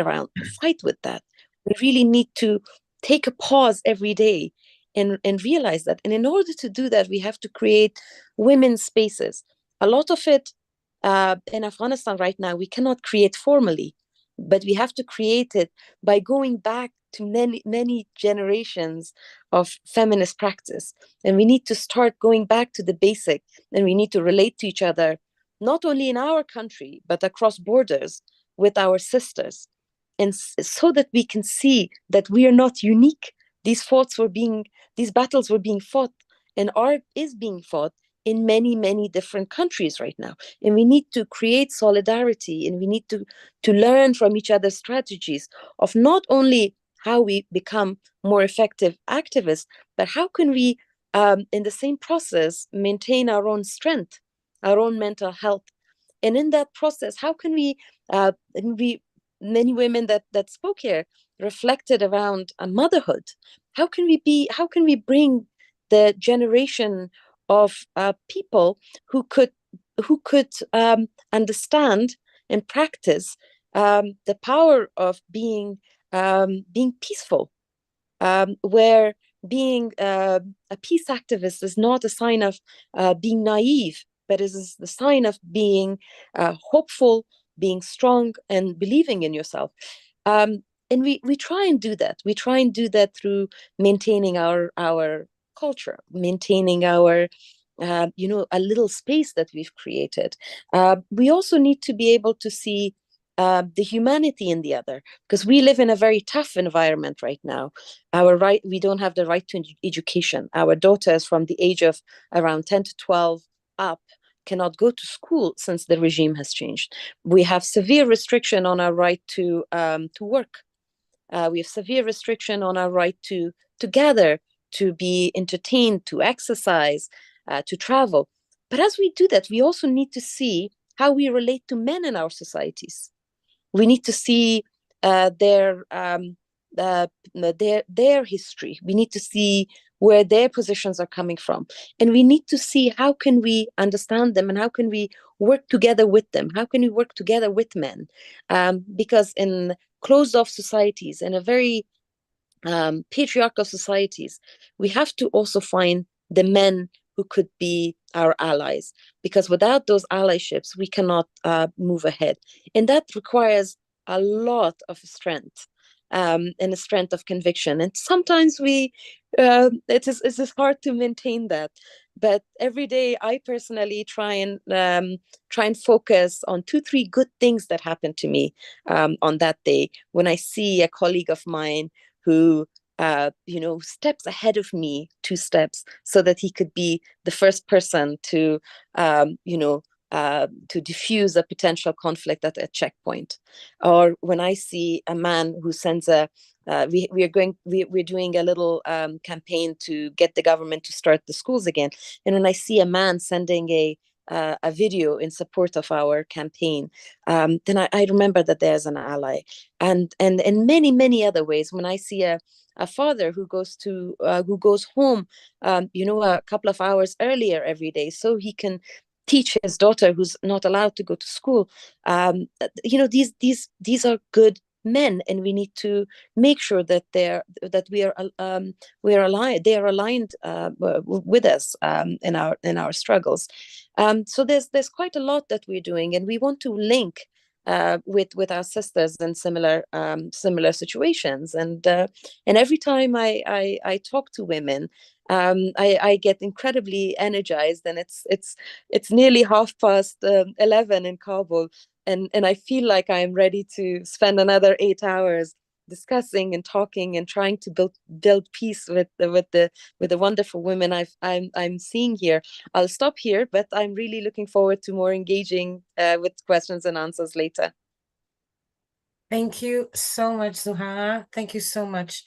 with that. We really need to take a pause every day and realize that. And in order to do that, we have to create women's spaces. A lot of it in Afghanistan right now, we cannot create formally, but we have to create it by going back to many generations of feminist practice. And we need to start going back to the basic, and we need to relate to each other, not only in our country, but across borders with our sisters. And so that we can see that we are not unique. These battles were being fought and is being fought in many different countries right now. And we need to create solidarity, and we need to learn from each other's strategies of not only how we become more effective activists, but how can we, in the same process, maintain our own strength, our own mental health. And in that process, how can we many women that spoke here reflected around motherhood. How can we bring the generation of people who could understand and practice the power of being peaceful, where being a peace activist is not a sign of being naive, but is the sign of being hopeful, being strong, and believing in yourself. And we try and do that. We try and do that through maintaining our culture, maintaining our a little space that we've created. We also need to be able to see the humanity in the other, because we live in a very tough environment right now. We don't have the right to education. Our daughters from the age of around 10 to 12 up cannot go to school since the regime has changed. We have severe restriction on our right to work. We have severe restriction on our right to gather, to be entertained, to exercise, to travel. But as we do that, we also need to see how we relate to men in our societies. We need to see their history. We need to see where their positions are coming from. And we need to see how can we understand them and how can we work together with them? How can we work together with men? Because in closed off societies, in a very patriarchal societies, we have to also find the men who could be our allies, because without those allyships, we cannot move ahead. And that requires a lot of strength and a strength of conviction. And sometimes it is hard to maintain that. But every day I personally try and focus on 2-3 good things that happen to me on that day. When I see a colleague of mine who steps ahead of me 2 steps so that he could be the first person to diffuse a potential conflict at a checkpoint. Or when I see a man who sends we're doing a little campaign to get the government to start the schools again. And when I see a man sending a video in support of our campaign, then I remember that there's an ally. And in many, many other ways, when I see a father who goes home, a couple of hours earlier every day, so he can teach his daughter who's not allowed to go to school. These are good men, and we need to make sure that they are aligned with us in our struggles. So there's quite a lot that we're doing, and we want to link with our sisters in similar situations. And every time I talk to women, I get incredibly energized, and it's nearly 11:30 in Kabul, and I feel like I'm ready to spend another 8 hours discussing and talking and trying to build peace with the wonderful women I'm seeing here. I'll stop here, but I'm really looking forward to more engaging with questions and answers later. Thank you so much, Zuhra. Thank you so much.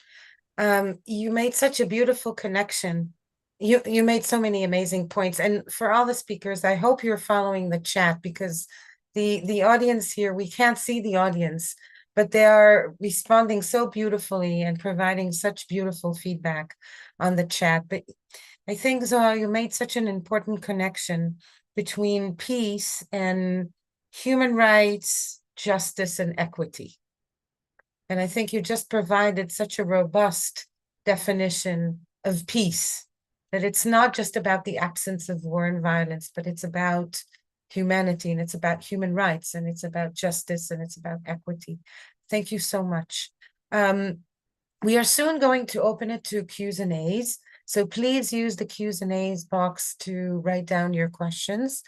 You made such a beautiful connection. You made so many amazing points. And for all the speakers, I hope you're following the chat, because the audience here, we can't see the audience, but they are responding so beautifully and providing such beautiful feedback on the chat. But I think, Zuhra, you made such an important connection between peace and human rights, justice, and equity. And I think you just provided such a robust definition of peace, that it's not just about the absence of war and violence, but it's about humanity, and it's about human rights, and it's about justice, and it's about equity. Thank you so much. We are soon going to open it to Q's and A's, so please use the Q's and A's box to write down your questions.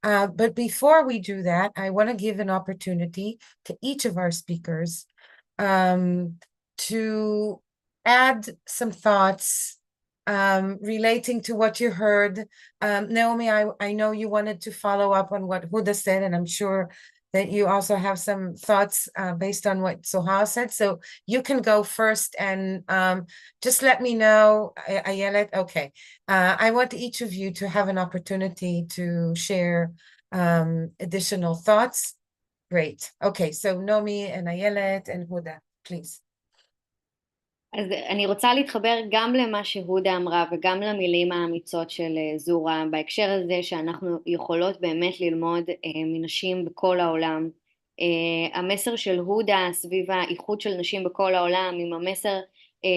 But before we do that, I want to give an opportunity to each of our speakers to add some thoughts relating to what you heard. Naomi, I know you wanted to follow up on what Huda said, and I'm sure that you also have some thoughts based on what Zuhra said. So you can go first, and just let me know, Ayelet. Okay. I want each of you to have an opportunity to share additional thoughts. Great. Okay, so Naomi and Ayelet and Huda, please. אז אני רוצה להתחבר גם למה שהודה אמרה וגם למילים האמיצות של זורה בהקשר הזה, שאנחנו יכולות באמת ללמוד מנשים בכל העולם. המסר של הודה סביב האיחוד של נשים בכל העולם עם המסר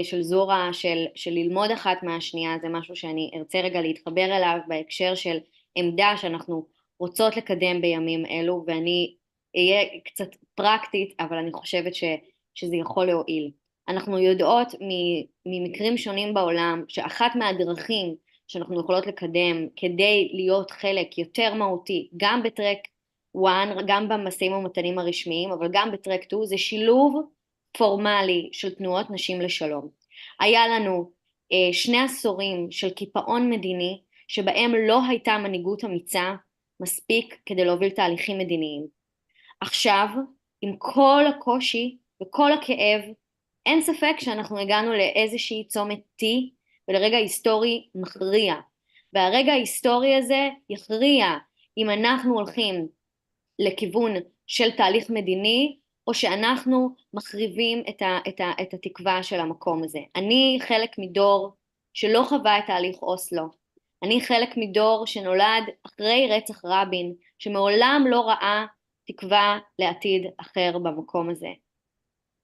של זורה של ללמוד אחת מהשנייה, זה משהו שאני ארצה רגע להתחבר אליו בהקשר של עמדה שאנחנו רוצות לקדם בימים אלו, ואני אהיה קצת פרקטית, אבל אני חושבת שזה יכול להועיל. אנחנו יודעות ממקרים שונים בעולם שאחת מהדרכים שאנחנו יכולות לקדם כדי להיות חלק יותר מהותי גם בטרק 1, גם במשאים ומתנים הרשמיים, אבל גם בטרק 2, זה שילוב פורמלי של תנועות נשים לשלום. היה לנו 2 עשורים של קיפאון מדיני, שבהם לא הייתה מנהיגות אמיצה מספיק כדי להוביל תהליכים מדיניים. עכשיו, עם כל הקושי וכל הכאב, אין ספק שאנחנו הגענו לאיזושהי צומת T ולרגע היסטורי מכריע. והרגע ההיסטורי הזה יכריע אם אנחנו הולכים לכיוון של תהליך מדיני, או שאנחנו מחריבים את התקווה של המקום הזה. אני חלק מדור שלא חווה את תהליך אוסלו. אני חלק מדור שנולד אחרי רצח רבין, שמעולם לא ראה תקווה לעתיד אחר במקום הזה.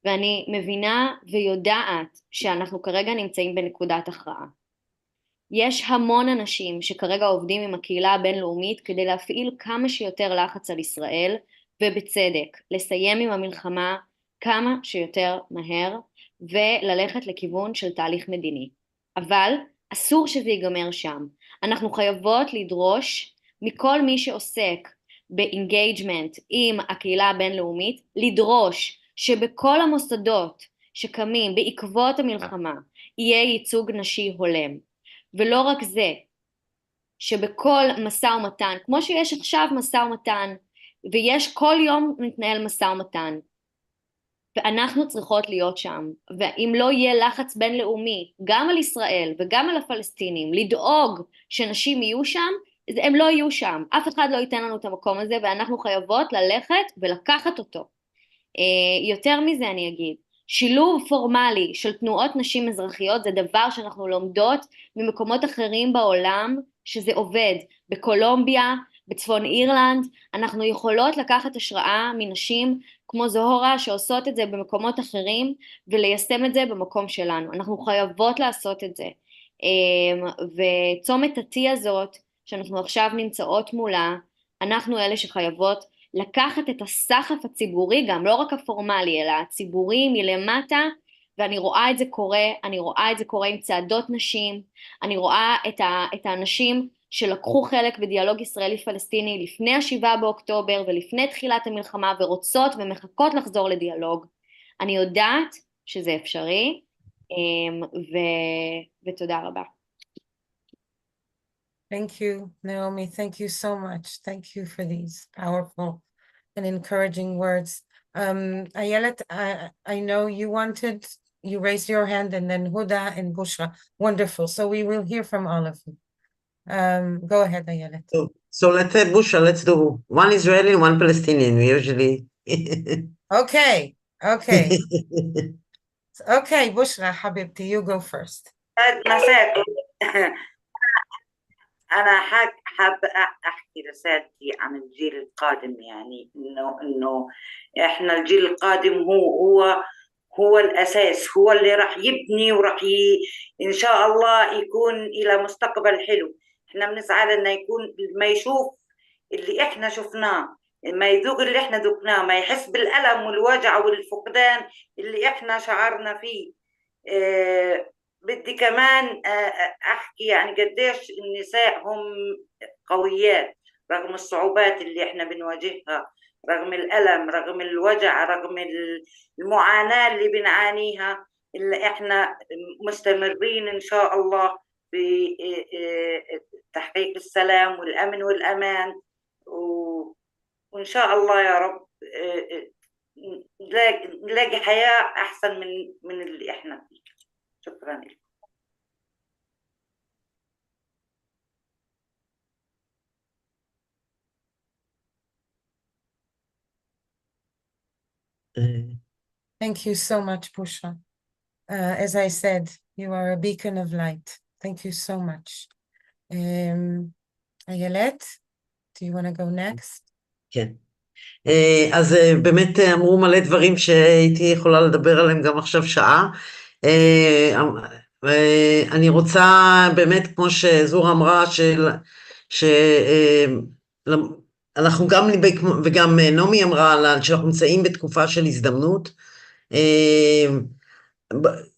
ואני מבינה ויודעת שאנחנו כרגע נמצאים בנקודת הכרעה. יש המון אנשים שכרגע עובדים עם הקהילה הבינלאומית כדי להפעיל כמה שיותר לחץ על ישראל, ובצדק, לסיים עם המלחמה כמה שיותר מהר, וללכת לכיוון של תהליך מדיני. אבל אסור שזה ייגמר שם. אנחנו חייבות לדרוש מכל מי שעוסק באינגייג'מנט עם הקהילה הבינלאומית, לדרוש שבכל המוסדות שקמים בעקבות המלחמה, יהיה ייצוג נשי הולם. ולא רק זה, שבכל משא ומתן, כמו שיש עכשיו משא ומתן, ויש כל יום מתנהל משא ומתן, ואנחנו צריכות להיות שם, ואם לא יהיה לחץ בינלאומי, גם על ישראל וגם על הפלסטינים, לדאוג שנשים יהיו שם, הם לא יהיו שם, אף אחד לא ייתן לנו את המקום הזה, ואנחנו חייבות ללכת ולקחת אותו. יותר מזה אני אגיד, שילוב פורמלי של תנועות נשים אזרחיות זה דבר שאנחנו לומדות ממקומות אחרים בעולם שזה עובד, בקולומביה, בצפון אירלנד, אנחנו יכולות לקחת השראה מנשים כמו זוהרה שעושות את זה במקומות אחרים וליישם את זה במקום שלנו, אנחנו חייבות לעשות את זה, וצומת הטי הזאת שאנחנו עכשיו נמצאות מולה, אנחנו אלה שחייבות לקחת את הסחף הציבורי, גם לא רק הפורמלי, אלא הציבורי מלמטה, ואני רואה את זה קורה, אני רואה את זה קורה עם צעדות נשים, אני רואה את האנשים שלקחו חלק בדיאלוג ישראלי-פלסטיני לפני ה7 באוקטובר ולפני תחילת המלחמה, ורוצות ומחכות לחזור לדיאלוג. אני יודעת שזה אפשרי, ותודה רבה. Thank you, Naomi. Thank you so much. Thank you for these powerful and encouraging words. Ayelet, I know you raised your hand, and then Huda and Bushra. Wonderful. So we will hear from all of you. Go ahead, Ayelet. So let's say, Bushra, let's do one Israeli and one Palestinian. We usually... Okay. Okay, Bushra, Habibti, you go first. أنا حابة أحكي رسالتي عن الجيل القادم، يعني إنه إحنا الجيل القادم هو الأساس، هو اللي راح يبني وراح إن شاء الله يكون إلى مستقبل حلو. إحنا بنسعى لنا يكون ما يشوف اللي إحنا شفناه، ما يذوق اللي إحنا ذقناه، ما يحس بالألم والوجع والفقدان اللي إحنا شعرنا فيه. بدي كمان أحكي يعني قديش النساء هم قويات رغم الصعوبات اللي إحنا بنواجهها، رغم الألم، رغم الوجع، رغم المعاناة اللي بنعانيها، اللي إحنا مستمرين إن شاء الله في تحقيق السلام والأمن والأمان، وإن شاء الله يا رب نلاقي حياة أحسن من اللي إحنا فيه. شكرا لكم. Thank you so much, Bushra. As I said, you are a beacon of light. Thank you so much. Ayelet, do you want to go next? כן. אז באמת אמרו מלא דברים שהייתי יכולה לדבר עליהם גם עכשיו שעה. אני רוצה באמת, כמו שזורה אמרה, אנחנו גם, וגם נעמי אמרה, שאנחנו נמצאים בתקופה של הזדמנות.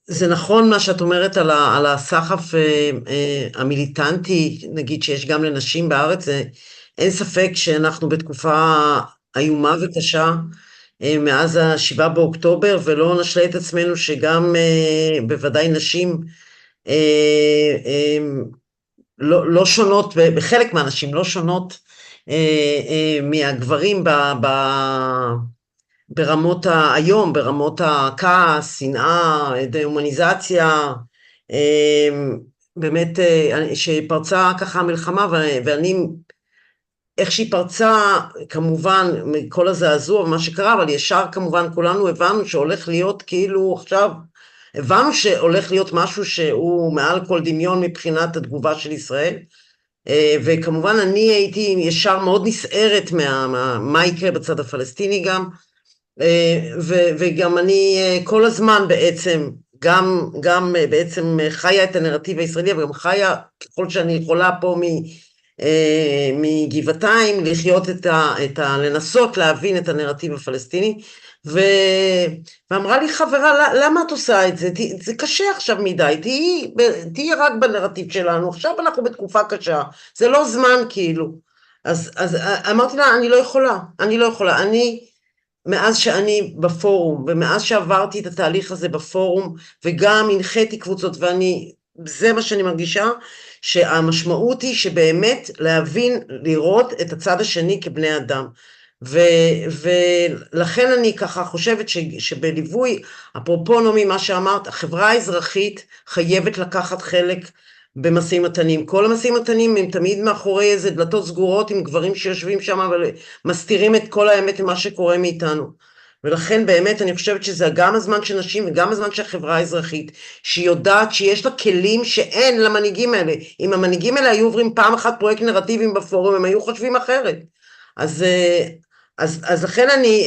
זה נכון מה שאת אומרת על הסחף המיליטנטי, נגיד שיש גם לנשים בארץ, אין ספק שאנחנו בתקופה איומה וקשה מאז ה7 באוקטובר, ולא נשלה את עצמנו שגם בוודאי נשים לא שונות, בחלק מהנשים לא שונות מהגברים ברמות היום, ברמות הכעס, שנאה, דה-הומניזציה, באמת שפרצה ככה המלחמה, ואני, איך שהיא פרצה, כמובן, מכל הזעזוע ומה שקרה, אבל ישר כמובן כולנו הבנו שהולך להיות כאילו עכשיו, הבנו שהולך להיות משהו שהוא מעל כל דמיון מבחינת התגובה של ישראל, וכמובן אני הייתי ישר מאוד נסערת מה יקרה בצד הפלסטיני גם, וגם אני כל הזמן בעצם, גם בעצם חיה את הנרטיב הישראלי, אבל גם חיה ככל שאני יכולה פה מגבעתיים, לחיות לנסות להבין את הנרטיב הפלסטיני, ואמרה לי חברה, למה את עושה את זה? זה קשה עכשיו מדי, תהיי רק בנרטיב שלנו, עכשיו אנחנו בתקופה קשה, זה לא זמן כאילו. אז אמרתי לה, אני לא יכולה, מאז שאני בפורום, ומאז שעברתי את התהליך הזה בפורום, וגם הנחיתי קבוצות, זה מה שאני מרגישה, שהמשמעות היא שבאמת להבין, לראות את הצד השני כבני אדם, ולכן אני ככה חושבת שבליווי, אפרופו נעמי מה שאמרת, החברה האזרחית חייבת לקחת חלק במשאים ומתנים. כל המשאים ומתנים הם תמיד מאחורי איזה דלתות סגורות עם גברים שיושבים שם ומסתירים את כל האמת ומה שקורה מאיתנו. ולכן באמת אני חושבת שזה גם הזמן של נשים וגם הזמן של החברה האזרחית, שהיא יודעת שיש לה כלים שאין למנהיגים האלה. אם המנהיגים האלה היו עוברים פעם אחת פרויקט נרטיבים בפורום, הם היו חושבים אחרת. אז לכן אני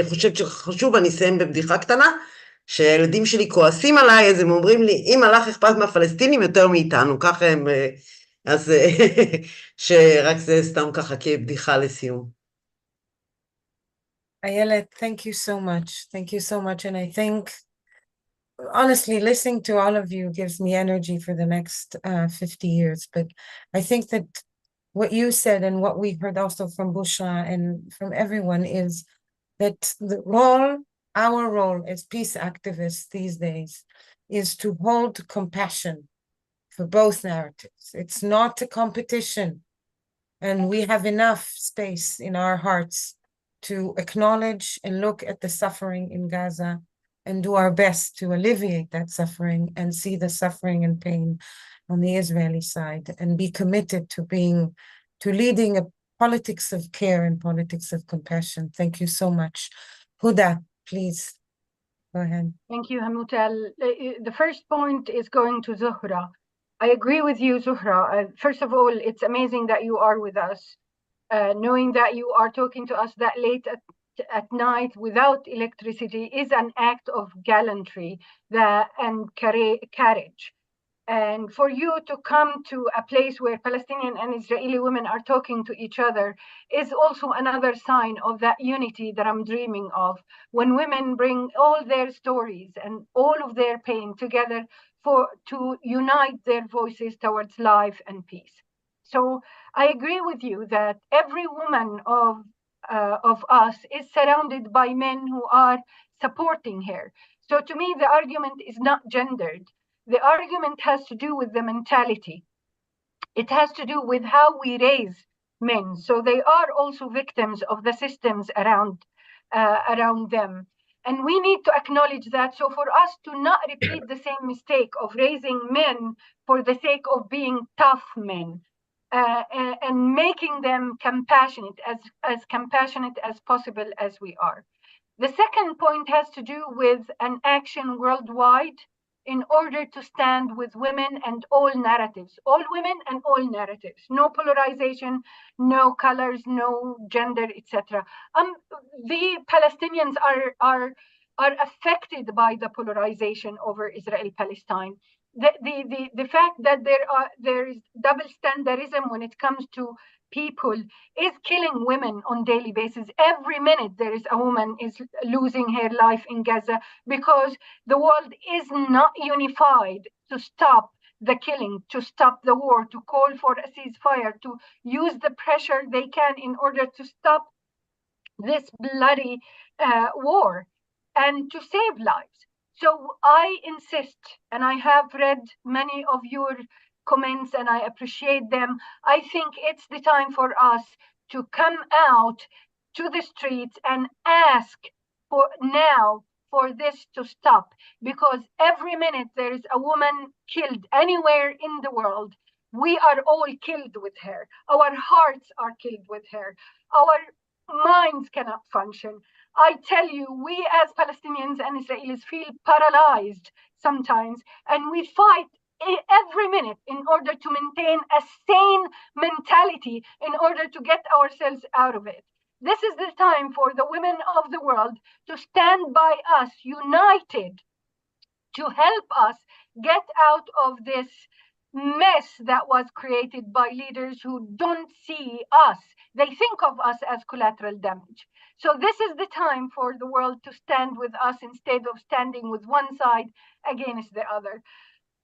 חושבת שחשוב, אני אסיים בבדיחה קטנה, שהילדים שלי כועסים עליי, אז הם אומרים לי, אם הלך אכפת מהפלסטינים יותר מאיתנו, ככה הם, אז שרק זה סתם ככה כבדיחה לסיום. Ayelet, thank you so much. Thank you so much. And I think, honestly, listening to all of you gives me energy for the next 50 years. But I think that what you said and what we heard also from Bushra and from everyone is that our role as peace activists these days is to hold compassion for both narratives. It's not a competition. And we have enough space in our hearts to acknowledge and look at the suffering in Gaza and do our best to alleviate that suffering and see the suffering and pain on the Israeli side and be committed to leading a politics of care and politics of compassion. Thank you so much. Huda, please, go ahead. Thank you, Hamutal. The first point is going to Zuhra. I agree with you, Zuhra. First of all, it's amazing that you are with us. Knowing that you are talking to us that late at night without electricity is an act of gallantry and courage. And for you to come to a place where Palestinian and Israeli women are talking to each other is also another sign of that unity that I'm dreaming of, when women bring all their stories and all of their pain together to unite their voices towards life and peace. So I agree with you that every woman of us is surrounded by men who are supporting her. So to me, the argument is not gendered. The argument has to do with the mentality. It has to do with how we raise men. So they are also victims of the systems around them. And we need to acknowledge that. So for us to not repeat the same mistake of raising men for the sake of being tough men, and making them compassionate, as compassionate as possible as we are. The second point has to do with an action worldwide in order to stand with women and all narratives, all women and all narratives, no polarization, no colors, no gender, etc. The Palestinians are affected by the polarization over Israel-Palestine. The fact that there is double standardism when it comes to people is killing women on daily basis. Every minute there is a woman is losing her life in Gaza because the world is not unified to stop the killing, to stop the war, to call for a ceasefire, to use the pressure they can in order to stop this bloody war and to save lives. So I insist, and I have read many of your comments and I appreciate them. I think it's the time for us to come out to the streets and ask for now for this to stop, because every minute there is a woman killed anywhere in the world, we are all killed with her. Our hearts are killed with her. Our minds cannot function. I tell you, we as Palestinians and Israelis feel paralyzed sometimes, and we fight every minute in order to maintain a sane mentality in order to get ourselves out of it. This is the time for the women of the world to stand by us, united, to help us get out of this mess that was created by leaders who don't see us. They think of us as collateral damage. So this is the time for the world to stand with us instead of standing with one side against the other.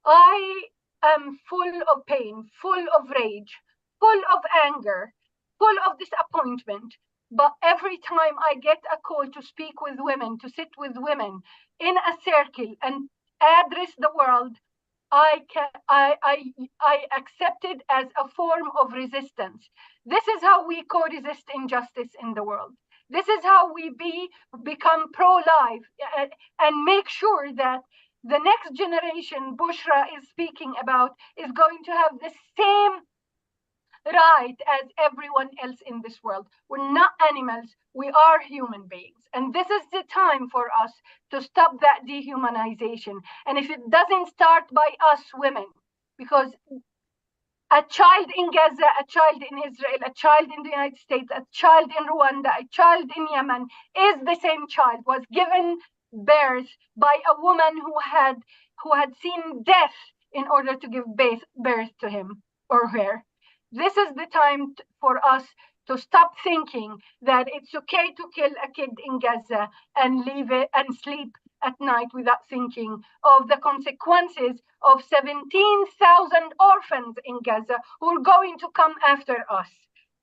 I am full of pain, full of rage, full of anger, full of disappointment. But every time I get a call to speak with women, to sit with women in a circle and address the world, I accept it as a form of resistance. This is how we co-resist injustice in the world. This is how we become pro-life and make sure that the next generation Bushra is speaking about is going to have the same right as everyone else in this world. We're not animals, we are human beings. And this is the time for us to stop that dehumanization. And if it doesn't start by us women, because a child in Gaza, a child in Israel, a child in the United States, a child in Rwanda, a child in Yemen is the same child, was given birth by a woman who had seen death in order to give birth to him or her. This is the time for us to stop thinking that it's okay to kill a kid in Gaza and leave it and sleep at night without thinking of the consequences of 17,000 orphans in Gaza who are going to come after us.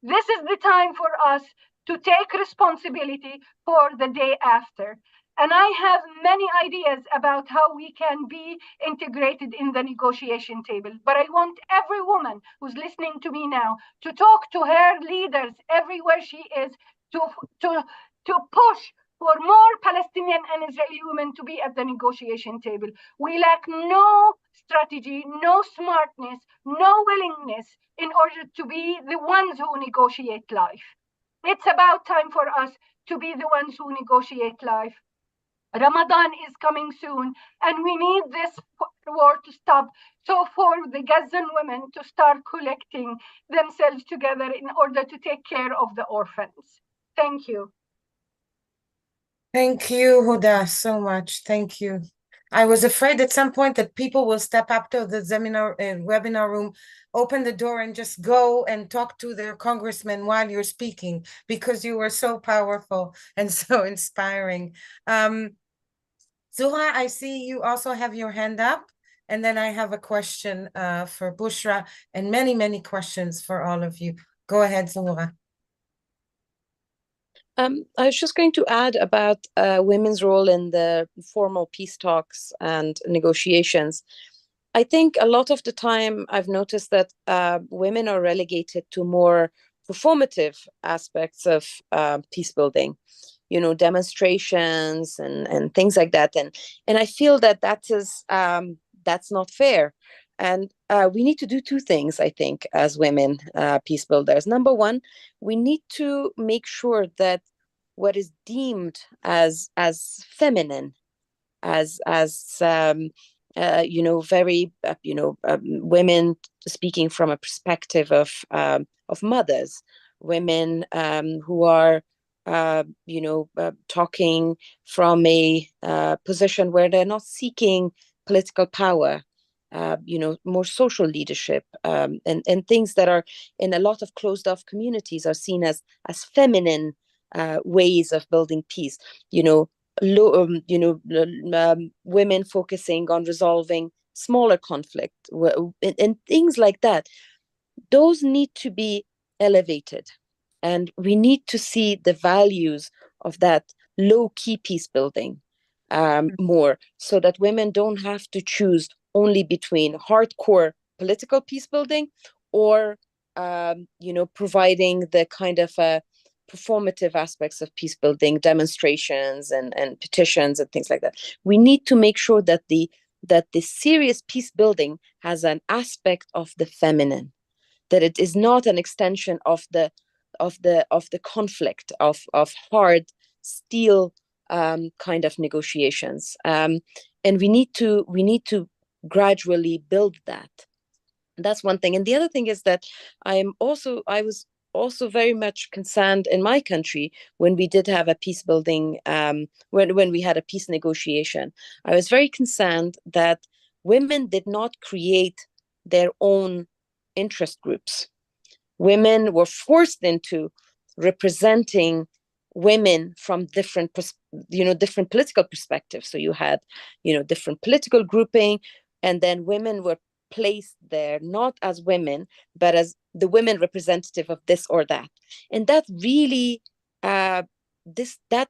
This is the time for us to take responsibility for the day after. And I have many ideas about how we can be integrated in the negotiation table. But I want every woman who's listening to me now to talk to her leaders everywhere she is to push for more Palestinian and Israeli women to be at the negotiation table. We lack no strategy, no smartness, no willingness in order to be the ones who negotiate life. It's about time for us to be the ones who negotiate life. Ramadan is coming soon, and we need this war to stop. So for the Gazan women to start collecting themselves together in order to take care of the orphans. Thank you. Thank you, Huda, so much. Thank you. I was afraid at some point that people will step up to the seminar webinar room, open the door and just go and talk to their congressman while you're speaking, because you were so powerful and so inspiring. Zuhra, I see you also have your hand up, and then I have a question for Bushra and many, many questions for all of you. Go ahead, Zuhra. I was just going to add about women's role in the formal peace talks and negotiations. I think a lot of the time I've noticed that women are relegated to more performative aspects of peace building, you know, demonstrations and things like that. And I feel that that's not fair. And we need to do two things, I think, as women peace builders. Number one, we need to make sure that what is deemed as feminine, as you know, very women speaking from a perspective of mothers, women who are talking from a position where they're not seeking political power. More social leadership and things that are in a lot of closed off communities are seen as feminine ways of building peace. Women focusing on resolving smaller conflict, and things like that. Those need to be elevated, and we need to see the values of that low-key peace building more, so that women don't have to choose only between hardcore political peace building or providing the kind of performative aspects of peace building, demonstrations and petitions and things like that. We need to make sure that the serious peace building has an aspect of the feminine, that it is not an extension of the conflict, of hard steel kind of negotiations, and we need to gradually build that. That's one thing. And the other thing is that I was also very much concerned in my country when we did have a peace building, when we had a peace negotiation. I was very concerned that women did not create their own interest groups. Women were forced into representing women from different political perspectives. So you had, different political grouping, and then women were placed there not as women, but as the women representative of this or that. And that really, that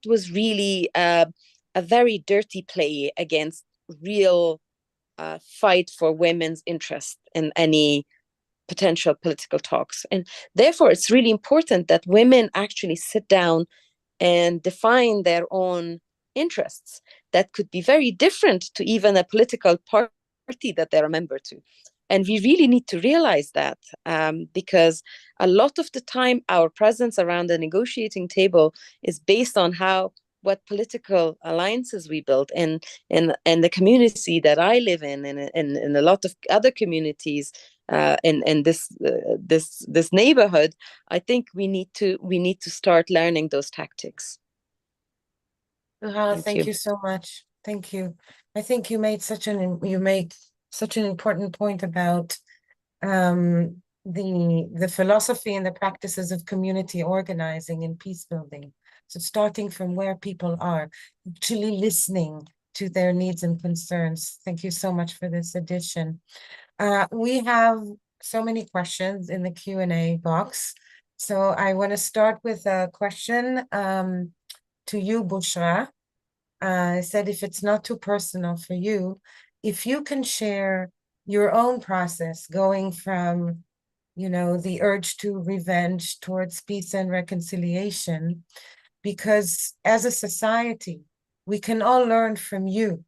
was really a very dirty play against real fight for women's interest in any potential political talks. And therefore, it's really important that women actually sit down and define their own interests that could be very different to even a political party that they're a member to. And we really need to realize that, because a lot of the time our presence around the negotiating table is based on what political alliances we build. And the community that I live in, and a lot of other communities in this neighborhood, I think we need to start learning those tactics. Thank you so much. Thank you. I think you made such an important point about the philosophy and the practices of community organizing and peace building. So starting from where people are, actually listening to their needs and concerns. Thank you so much for this addition. We have so many questions in the Q&A box. So I want to start with a question to you, Bushra. I said, if it's not too personal for you, if you can share your own process going from, the urge to revenge towards peace and reconciliation, because as a society, we can all learn from you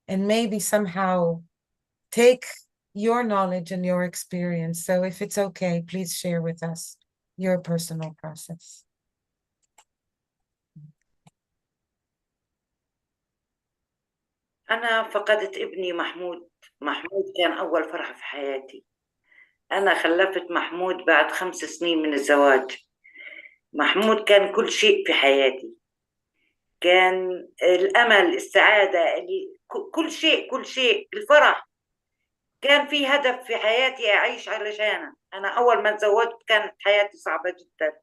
and maybe somehow take your knowledge and your experience. So if it's okay, please share with us your personal process. أنا فقدت ابني محمود. محمود كان أول فرحة في حياتي. أنا خلفت محمود بعد 5 سنين من الزواج. محمود كان كل شيء في حياتي، كان الأمل، السعادة، كل شيء، الفرح. كان في هدف في حياتي أعيش علشانه. أنا أول ما تزوجت كانت حياتي صعبة جدا،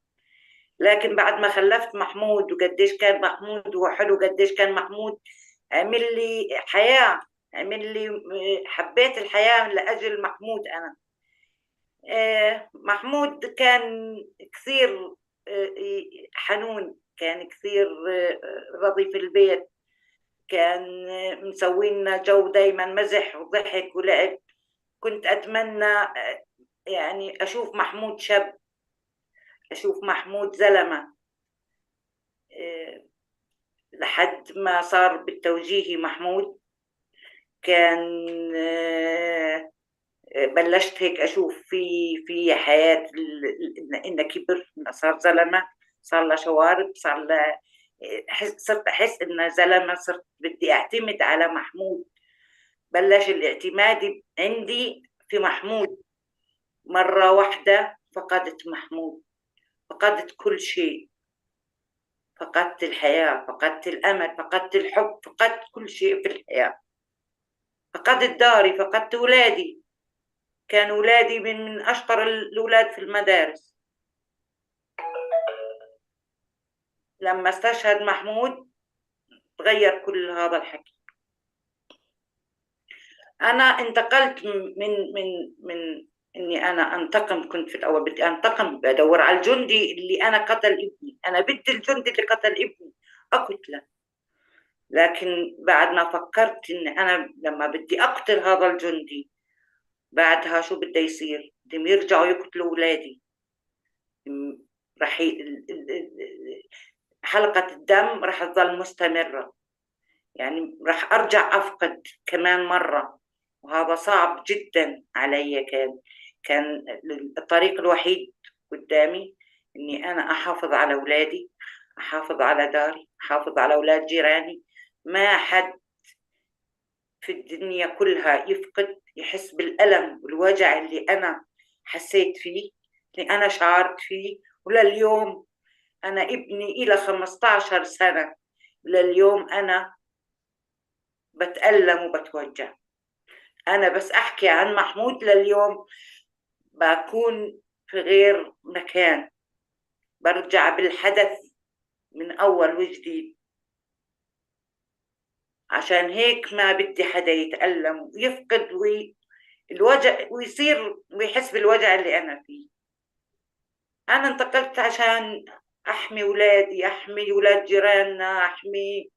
لكن بعد ما خلفت محمود وقديش كان محمود وحلو، قديش كان محمود عمل لي حياة، عمل لي، حبيت الحياة لأجل محمود. أنا محمود كان كثير حنون، كان كثير رضي في البيت، كان مسوي لنا جو دايما مزح وضحك ولعب. كنت أتمنى يعني أشوف محمود شاب، أشوف محمود زلمة، لحد ما صار بالتوجيهي محمود. كان بلشت هيك أشوف في حياة إنه كبر، إنه صار زلمة، صار له شوارب، صار له، صرت أحس إنه زلمة، صرت بدي أعتمد على محمود. بلش الاعتماد عندي في محمود. مرة واحدة فقدت محمود، فقدت كل شيء، فقدت الحياة، فقدت الأمل، فقدت الحب، فقدت كل شيء في الحياة. فقدت داري، فقدت أولادي. كانوا أولادي من أشطر الأولاد في المدارس. لما استشهد محمود تغير كل هذا الحكي. أنا انتقلت من إني أنا أنتقم. كنت في الأول بدي أنتقم، بدور على الجندي اللي أنا قتل ابني. أنا بدي الجندي اللي قتل ابني أقتله. لكن بعد ما فكرت إن أنا لما بدي أقتل هذا الجندي بعدها شو بده يصير؟ بدهم يرجعوا يقتلوا أولادي. رح حلقة الدم رح تظل مستمرة، يعني رح أرجع أفقد كمان مرة، وهذا صعب جدا علي. كان الطريق الوحيد قدامي إني أنا أحافظ على أولادي، أحافظ على داري، أحافظ على أولاد جيراني. ما حد في الدنيا كلها يحس بالألم والوجع اللي أنا حسيت فيه، اللي أنا شعرت فيه. ولليوم أنا ابني إلى 15 سنة، لليوم أنا بتألم وبتوجع. أنا بس أحكي عن محمود لليوم بكون في غير مكان، برجع بالحدث من أول وجديد. عشان هيك ما بدي حدا يتألم ويفقد الوجع ويصير ويحس بالوجع اللي أنا فيه. أنا انتقلت عشان أحمي أولادي، أحمي أولاد جيراننا، أحمي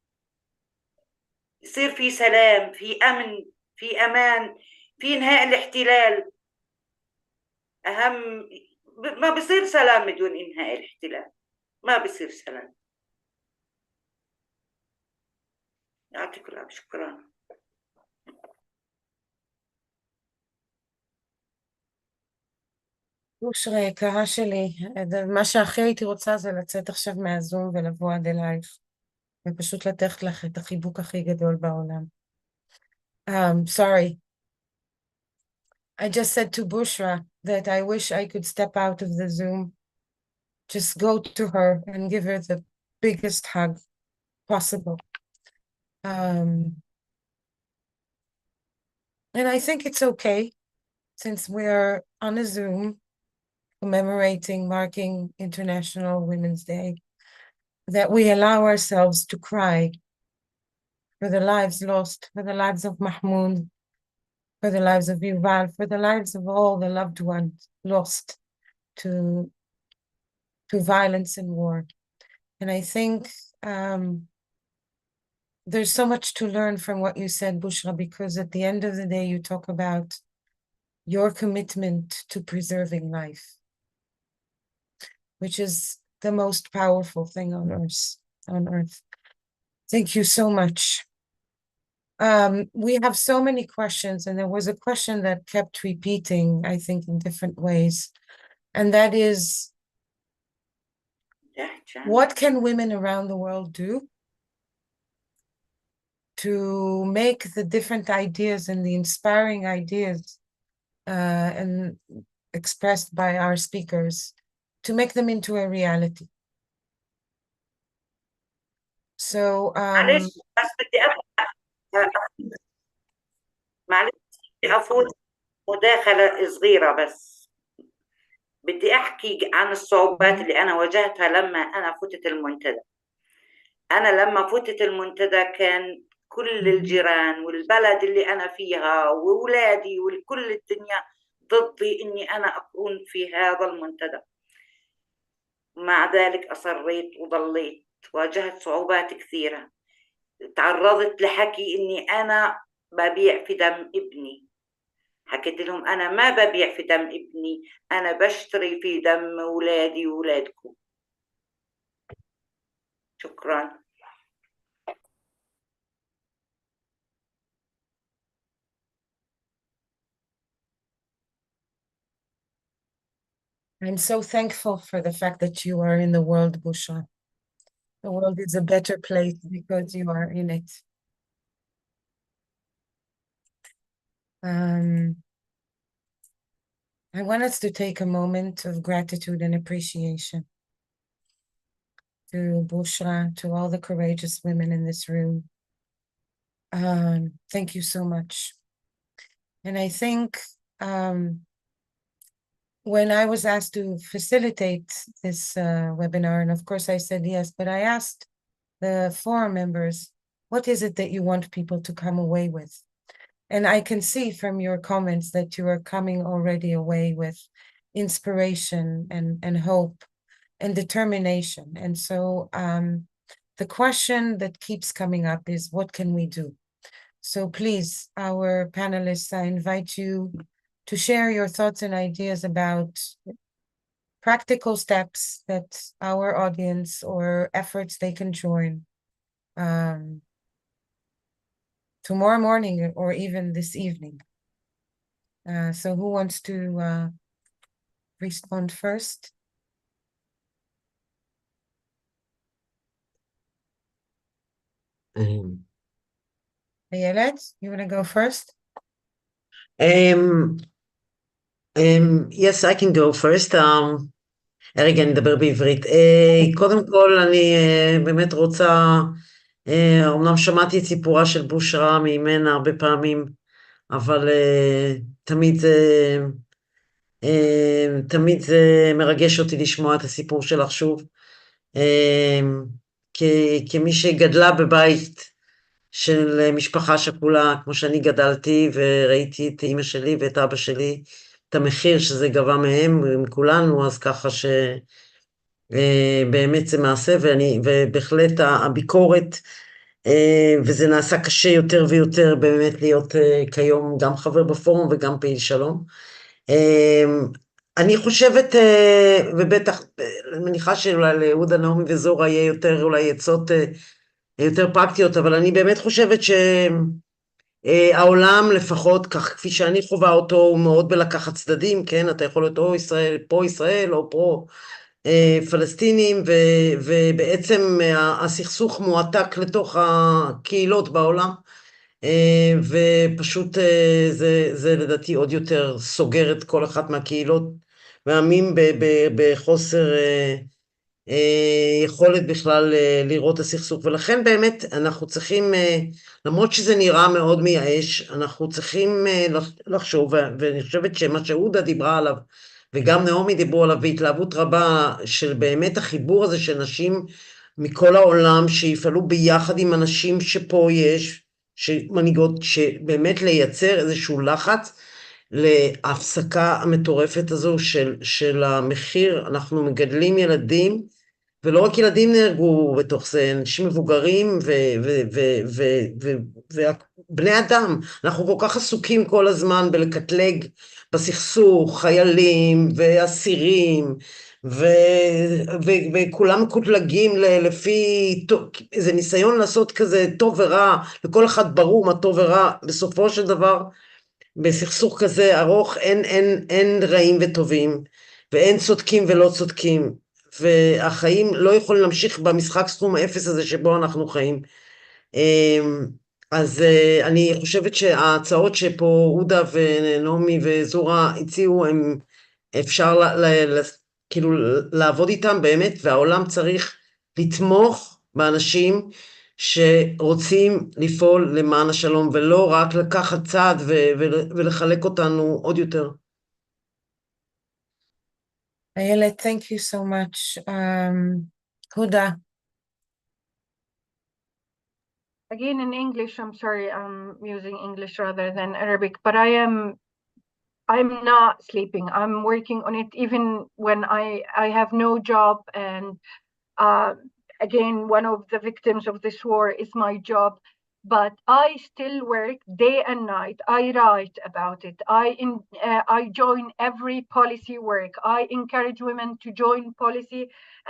يصير في سلام، في أمن، في أمان، في إنهاء الاحتلال. أهم ما بصير سلام بدون إنهاء الاحتلال، ما بصير سلام. يعطيك العافية، شكرا. בושרה יקרה שלי, מה שהכי הייתי רוצה זה לצאת עכשיו מהזום ולבוא עד אלייך, ופשוט לתת לך את החיבוק הכי גדול בעולם. Sorry. I just said to Bushra that I wish I could step out of the Zoom, just go to her and give her the biggest hug possible. And I think it's okay, since we're on a Zoom commemorating, marking International Women's Day, that we allow ourselves to cry for the lives lost, for the lives of Mahmoud, for the lives of Yuval, for the lives of all the loved ones lost to violence and war. And I think there's so much to learn from what you said, Bushra, because at the end of the day, you talk about your commitment to preserving life, which is the most powerful thing on earth. Thank you so much. We have so many questions, and there was a question that kept repeating, I think, in different ways, and that is, what can women around the world do to make the different ideas and the inspiring ideas and expressed by our speakers, to make them into a reality? So معلش بس بدي أفوت مداخلة صغيرة بس. بدي أحكي عن الصعوبات اللي أنا واجهتها لما أنا فتت المنتدى. أنا لما فتت المنتدى كان كل الجيران والبلد اللي أنا فيها وولادي وكل الدنيا ضدي إني أنا أكون في هذا المنتدى. مع ذلك أصريت وضليت. واجهت صعوبات كثيرة، تعرضت لحكي إني أنا ببيع في دم ابني. حكيت لهم أنا ما ببيع في دم ابني، أنا بشتري في دم أولادي وأولادكم. شكرا. I'm so thankful for the fact that you are in the world, Bushra. The world is a better place because you are in it. I want us to take a moment of gratitude and appreciation to Bushra, to all the courageous women in this room. Thank you so much. And I think when I was asked to facilitate this webinar, and of course I said yes, but I asked the forum members, what is it that you want people to come away with? And I can see from your comments that you are coming already away with inspiration and hope and determination. And so the question that keeps coming up is, what can we do? So please, our panelists, I invite you to share your thoughts and ideas about practical steps that our audience or efforts they can join tomorrow morning or even this evening. So who wants to respond first? Ayelet, you want to go first? Yes, I can go first. רגע, אני אדבר בעברית. קודם כל, אני באמת רוצה, אמנם שמעתי את סיפורה של בושרה ממנה הרבה פעמים, אבל תמיד זה מרגש אותי לשמוע את הסיפור שלך שוב. כמי שגדלה בבית של משפחה שכולה, כמו שאני גדלתי, וראיתי את אמא שלי ואת אבא שלי, את המחיר שזה גבה מהם, מכולנו, אז ככה שבאמת זה מעשה, ובהחלט הביקורת, וזה נעשה קשה יותר ויותר באמת להיות כיום גם חבר בפורום וגם פעיל שלום. אני חושבת, ובטח, אני מניחה שאולי להודה, נעמי וזוהרה יהיה יותר אולי עצות יותר פרקטיות, אבל אני באמת חושבת שהעולם לפחות, כך כפי שאני חווה אותו, הוא מאוד בלקחת צדדים, כן? אתה יכול להיות או ישראל, פה ישראל או פה פלסטינים, ובעצם הסכסוך מועתק לתוך הקהילות בעולם, ופשוט זה לדעתי עוד יותר סוגר את כל אחת מהקהילות והעמים בחוסר יכולת בכלל לראות הסכסוך, ולכן באמת אנחנו צריכים, למרות שזה נראה מאוד מייאש, אנחנו צריכים לחשוב, ואני חושבת שמה שהודה דיברה עליו, וגם נעמי דיברו עליו בהתלהבות רבה, של באמת החיבור הזה של נשים מכל העולם, שיפעלו ביחד עם אנשים שפה יש, שמנהיגות, שבאמת לייצר איזשהו לחץ, להפסקה המטורפת הזו של המחיר. אנחנו מגדלים ילדים, ולא רק ילדים נהרגו בתוך זה, אנשים מבוגרים ובני אדם. אנחנו כל כך עסוקים כל הזמן בלקטלג בסכסוך, חיילים ואסירים, וכולם מקוטלגים לפי איזה ניסיון לעשות כזה טוב ורע, לכל אחד ברור מה טוב ורע. בסופו של דבר, בסכסוך כזה ארוך אין רעים וטובים, ואין צודקים ולא צודקים, והחיים לא יכולים להמשיך במשחק סכום האפס הזה שבו אנחנו חיים. אז אני חושבת שההצעות שפה הודה ונעמי וזוהרה הציעו, אפשר כאילו לעבוד איתם באמת, והעולם צריך לתמוך באנשים שרוצים לפעול למען השלום, ולא רק לקחת צעד ולחלק אותנו עוד יותר. Ayelet, thank you so much. Huda. Again in English, I'm sorry, I'm using English rather than Arabic, but I'm not sleeping. I'm working on it even when I have no job, and again, one of the victims of this war is my job, but I still work day and night. I write about it. I join every policy work. I encourage women to join policy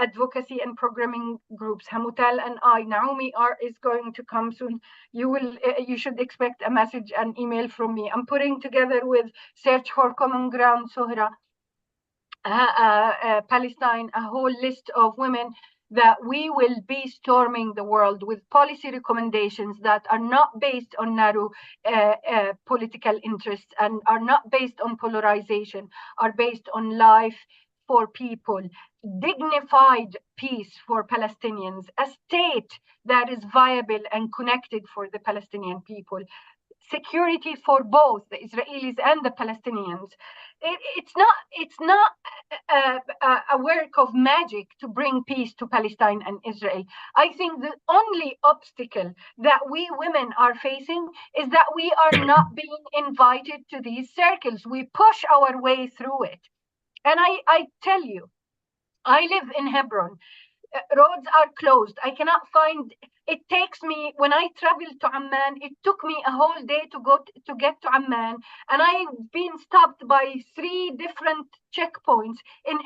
advocacy and programming groups. Hamutal and Naomi is going to come soon. You should expect a message, an email from me. I'm putting together with Search for Common Ground, Zuhra, Palestine, a whole list of women that we will be storming the world with policy recommendations that are not based on narrow political interests and are not based on polarization, are based on life for people, dignified peace for Palestinians, a state that is viable and connected for the Palestinian people, security for both the Israelis and the Palestinians. It's not a work of magic to bring peace to Palestine and Israel. I think the only obstacle that we women are facing is that we are not being invited to these circles. We push our way through it. And I tell you, I live in Hebron. Roads are closed. I cannot find. It takes me, when I travel to Amman, it took me a whole day to get to Amman, and I've been stopped by 3 different checkpoints in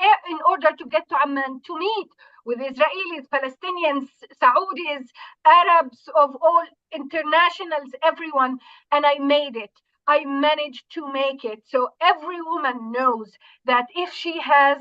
order to get to Amman to meet with Israelis, Palestinians, Saudis, Arabs of all internationals, everyone, and I made it. I managed to make it. So every woman knows that if she has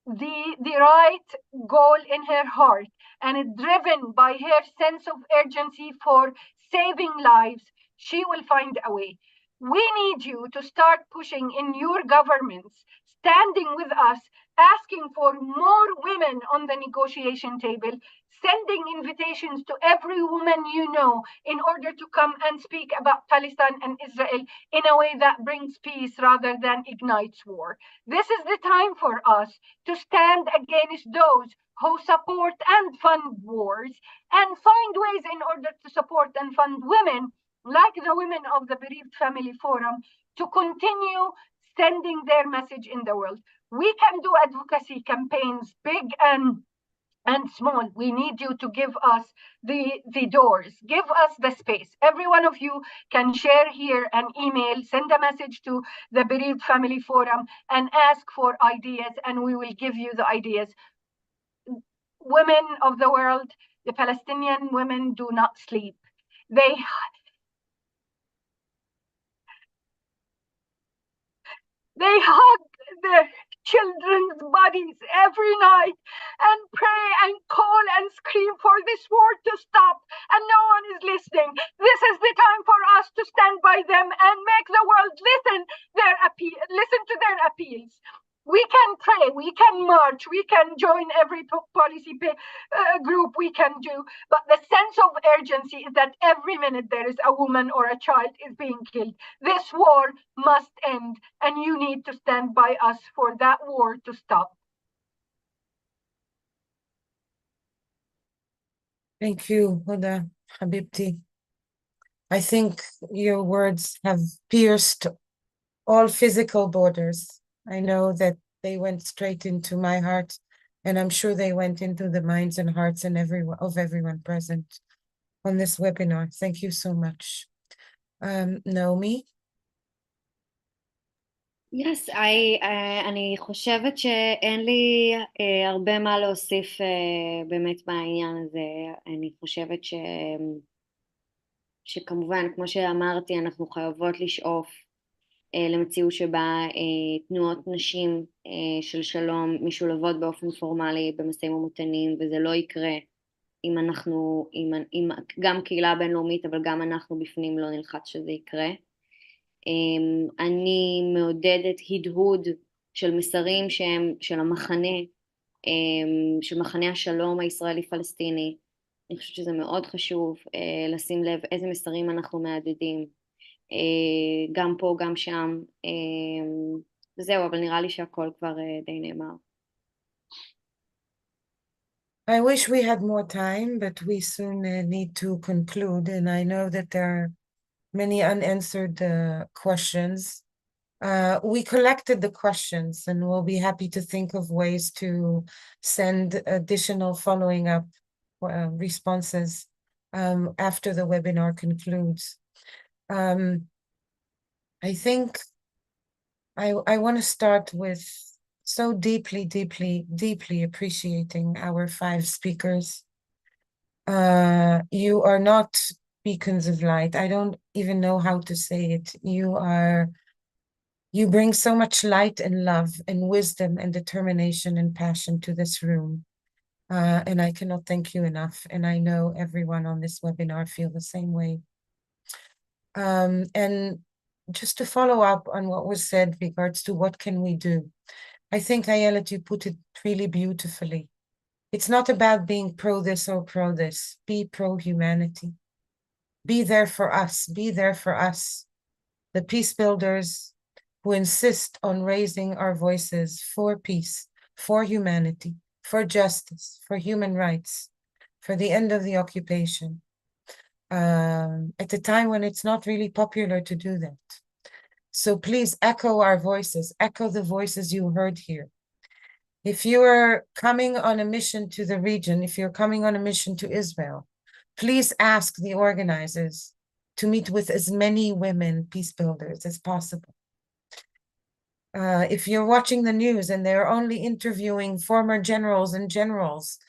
the right goal in her heart and is driven by her sense of urgency for saving lives, she will find a way. We need you to start pushing in your governments, standing with us, asking for more women on the negotiation table, sending invitations to every woman you know in order to come and speak about Palestine and Israel in a way that brings peace rather than ignites war. This is the time for us to stand against those who support and fund wars and find ways in order to support and fund women, like the women of the Bereaved Family Forum, to continue sending their message in the world. We can do advocacy campaigns, big and small. We need you to give us the doors, give us the space. Every one of you can share here an email, send a message to the Bereaved Family Forum and ask for ideas, and we will give you the ideas. Women of the world, the Palestinian women do not sleep. They hug their children's bodies every night and pray and call and scream for this war to stop, and no one is listening. This is the time for us to stand by them and make the world listen to their appeals. We can pray, we can march, we can join every policy group we can do, but the sense of urgency is that every minute there is a woman or a child is being killed. This war must end, and you need to stand by us for that war to stop. Thank you, Huda, Habibti. I think your words have pierced all physical borders. I know that they went straight into my heart, and I'm sure they went into the minds and hearts and everyone present on this webinar. Thank you so much. Naomi? Yes, אני חושבת שאין לי הרבה מה להוסיף באמת בעניין הזה. אני חושבת שכמובן, כמו שאמרתי, אנחנו חייבות לשאוף למציאות שבה תנועות נשים של שלום משולבות באופן פורמלי במשאים ומתנים, וזה לא יקרה אם גם קהילה בינלאומית אבל גם אנחנו בפנים לא נלחץ שזה יקרה. אני מעודדת הדהוד של מסרים שהם של המחנה, של מחנה השלום הישראלי-פלסטיני. אני חושבת שזה מאוד חשוב לשים לב איזה מסרים אנחנו מעדדים, גם פה גם שם, וזהו, אבל נראה לי שהכל כבר די נאמר. I wish we had more time, but we soon need to conclude, and I know that there are many unanswered questions. We collected the questions, and we'll be happy to think of ways to send additional following up responses after the webinar concludes. I think I want to start with so deeply, deeply, deeply appreciating our 5 speakers. You are not beacons of light. I don't even know how to say it. You bring so much light and love and wisdom and determination and passion to this room. And I cannot thank you enough. And I know everyone on this webinar feel the same way. And just to follow up on what was said regards to what can we do, I think, Ayelet, you put it really beautifully. It's not about being pro this or pro this. Be pro-humanity. Be there for us. Be there for us, the peace builders who insist on raising our voices for peace, for humanity, for justice, for human rights, for the end of the occupation, at a time when it's not really popular to do that. So please echo our voices, echo the voices you heard here. If you are coming on a mission to the region, if you're coming on a mission to Israel, please ask the organizers to meet with as many women peace builders as possible. If you're watching the news and they're only interviewing former generals and generals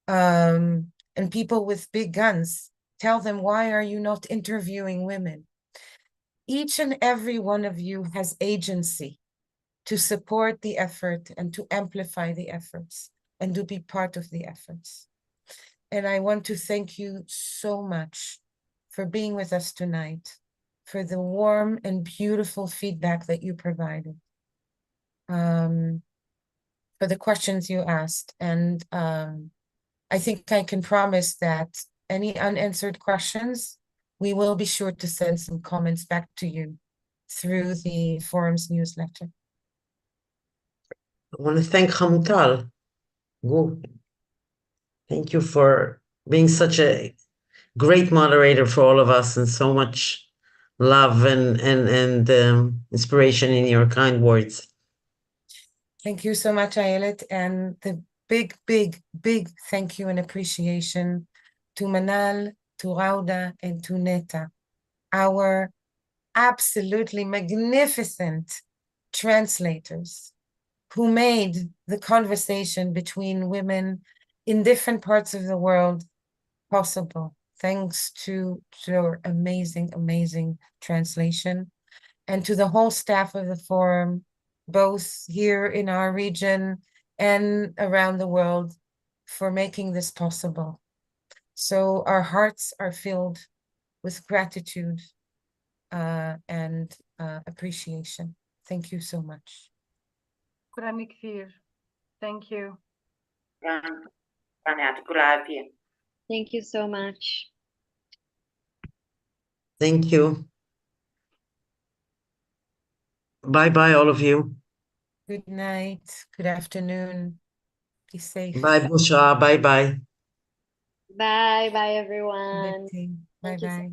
and people with big guns, tell them, why are you not interviewing women? Each and every one of you has agency to support the effort and to amplify the efforts and to be part of the efforts. And I want to thank you so much for being with us tonight, for the warm and beautiful feedback that you provided, for the questions you asked. And I think I can promise that any unanswered questions, we will be sure to send some comments back to you through the forum's newsletter. I want to thank Hamutal Gouri. Thank you for being such a great moderator for all of us, and so much love and inspiration in your kind words. Thank you so much, Ayelet, and the big, big, big thank you and appreciation to Manal, to Rauda, and to Neta, our absolutely magnificent translators who made the conversation between women in different parts of the world possible, thanks to your amazing, amazing translation, and to the whole staff of the forum, both here in our region and around the world, for making this possible. So our hearts are filled with gratitude and appreciation. Thank you so much. شكرا كثير. Thank you. Thank you so much. Thank you. Bye-bye, all of you. Good night. Good afternoon. Be safe. Bye, Bushra. Bye-bye. Bye, everyone. Bye-bye.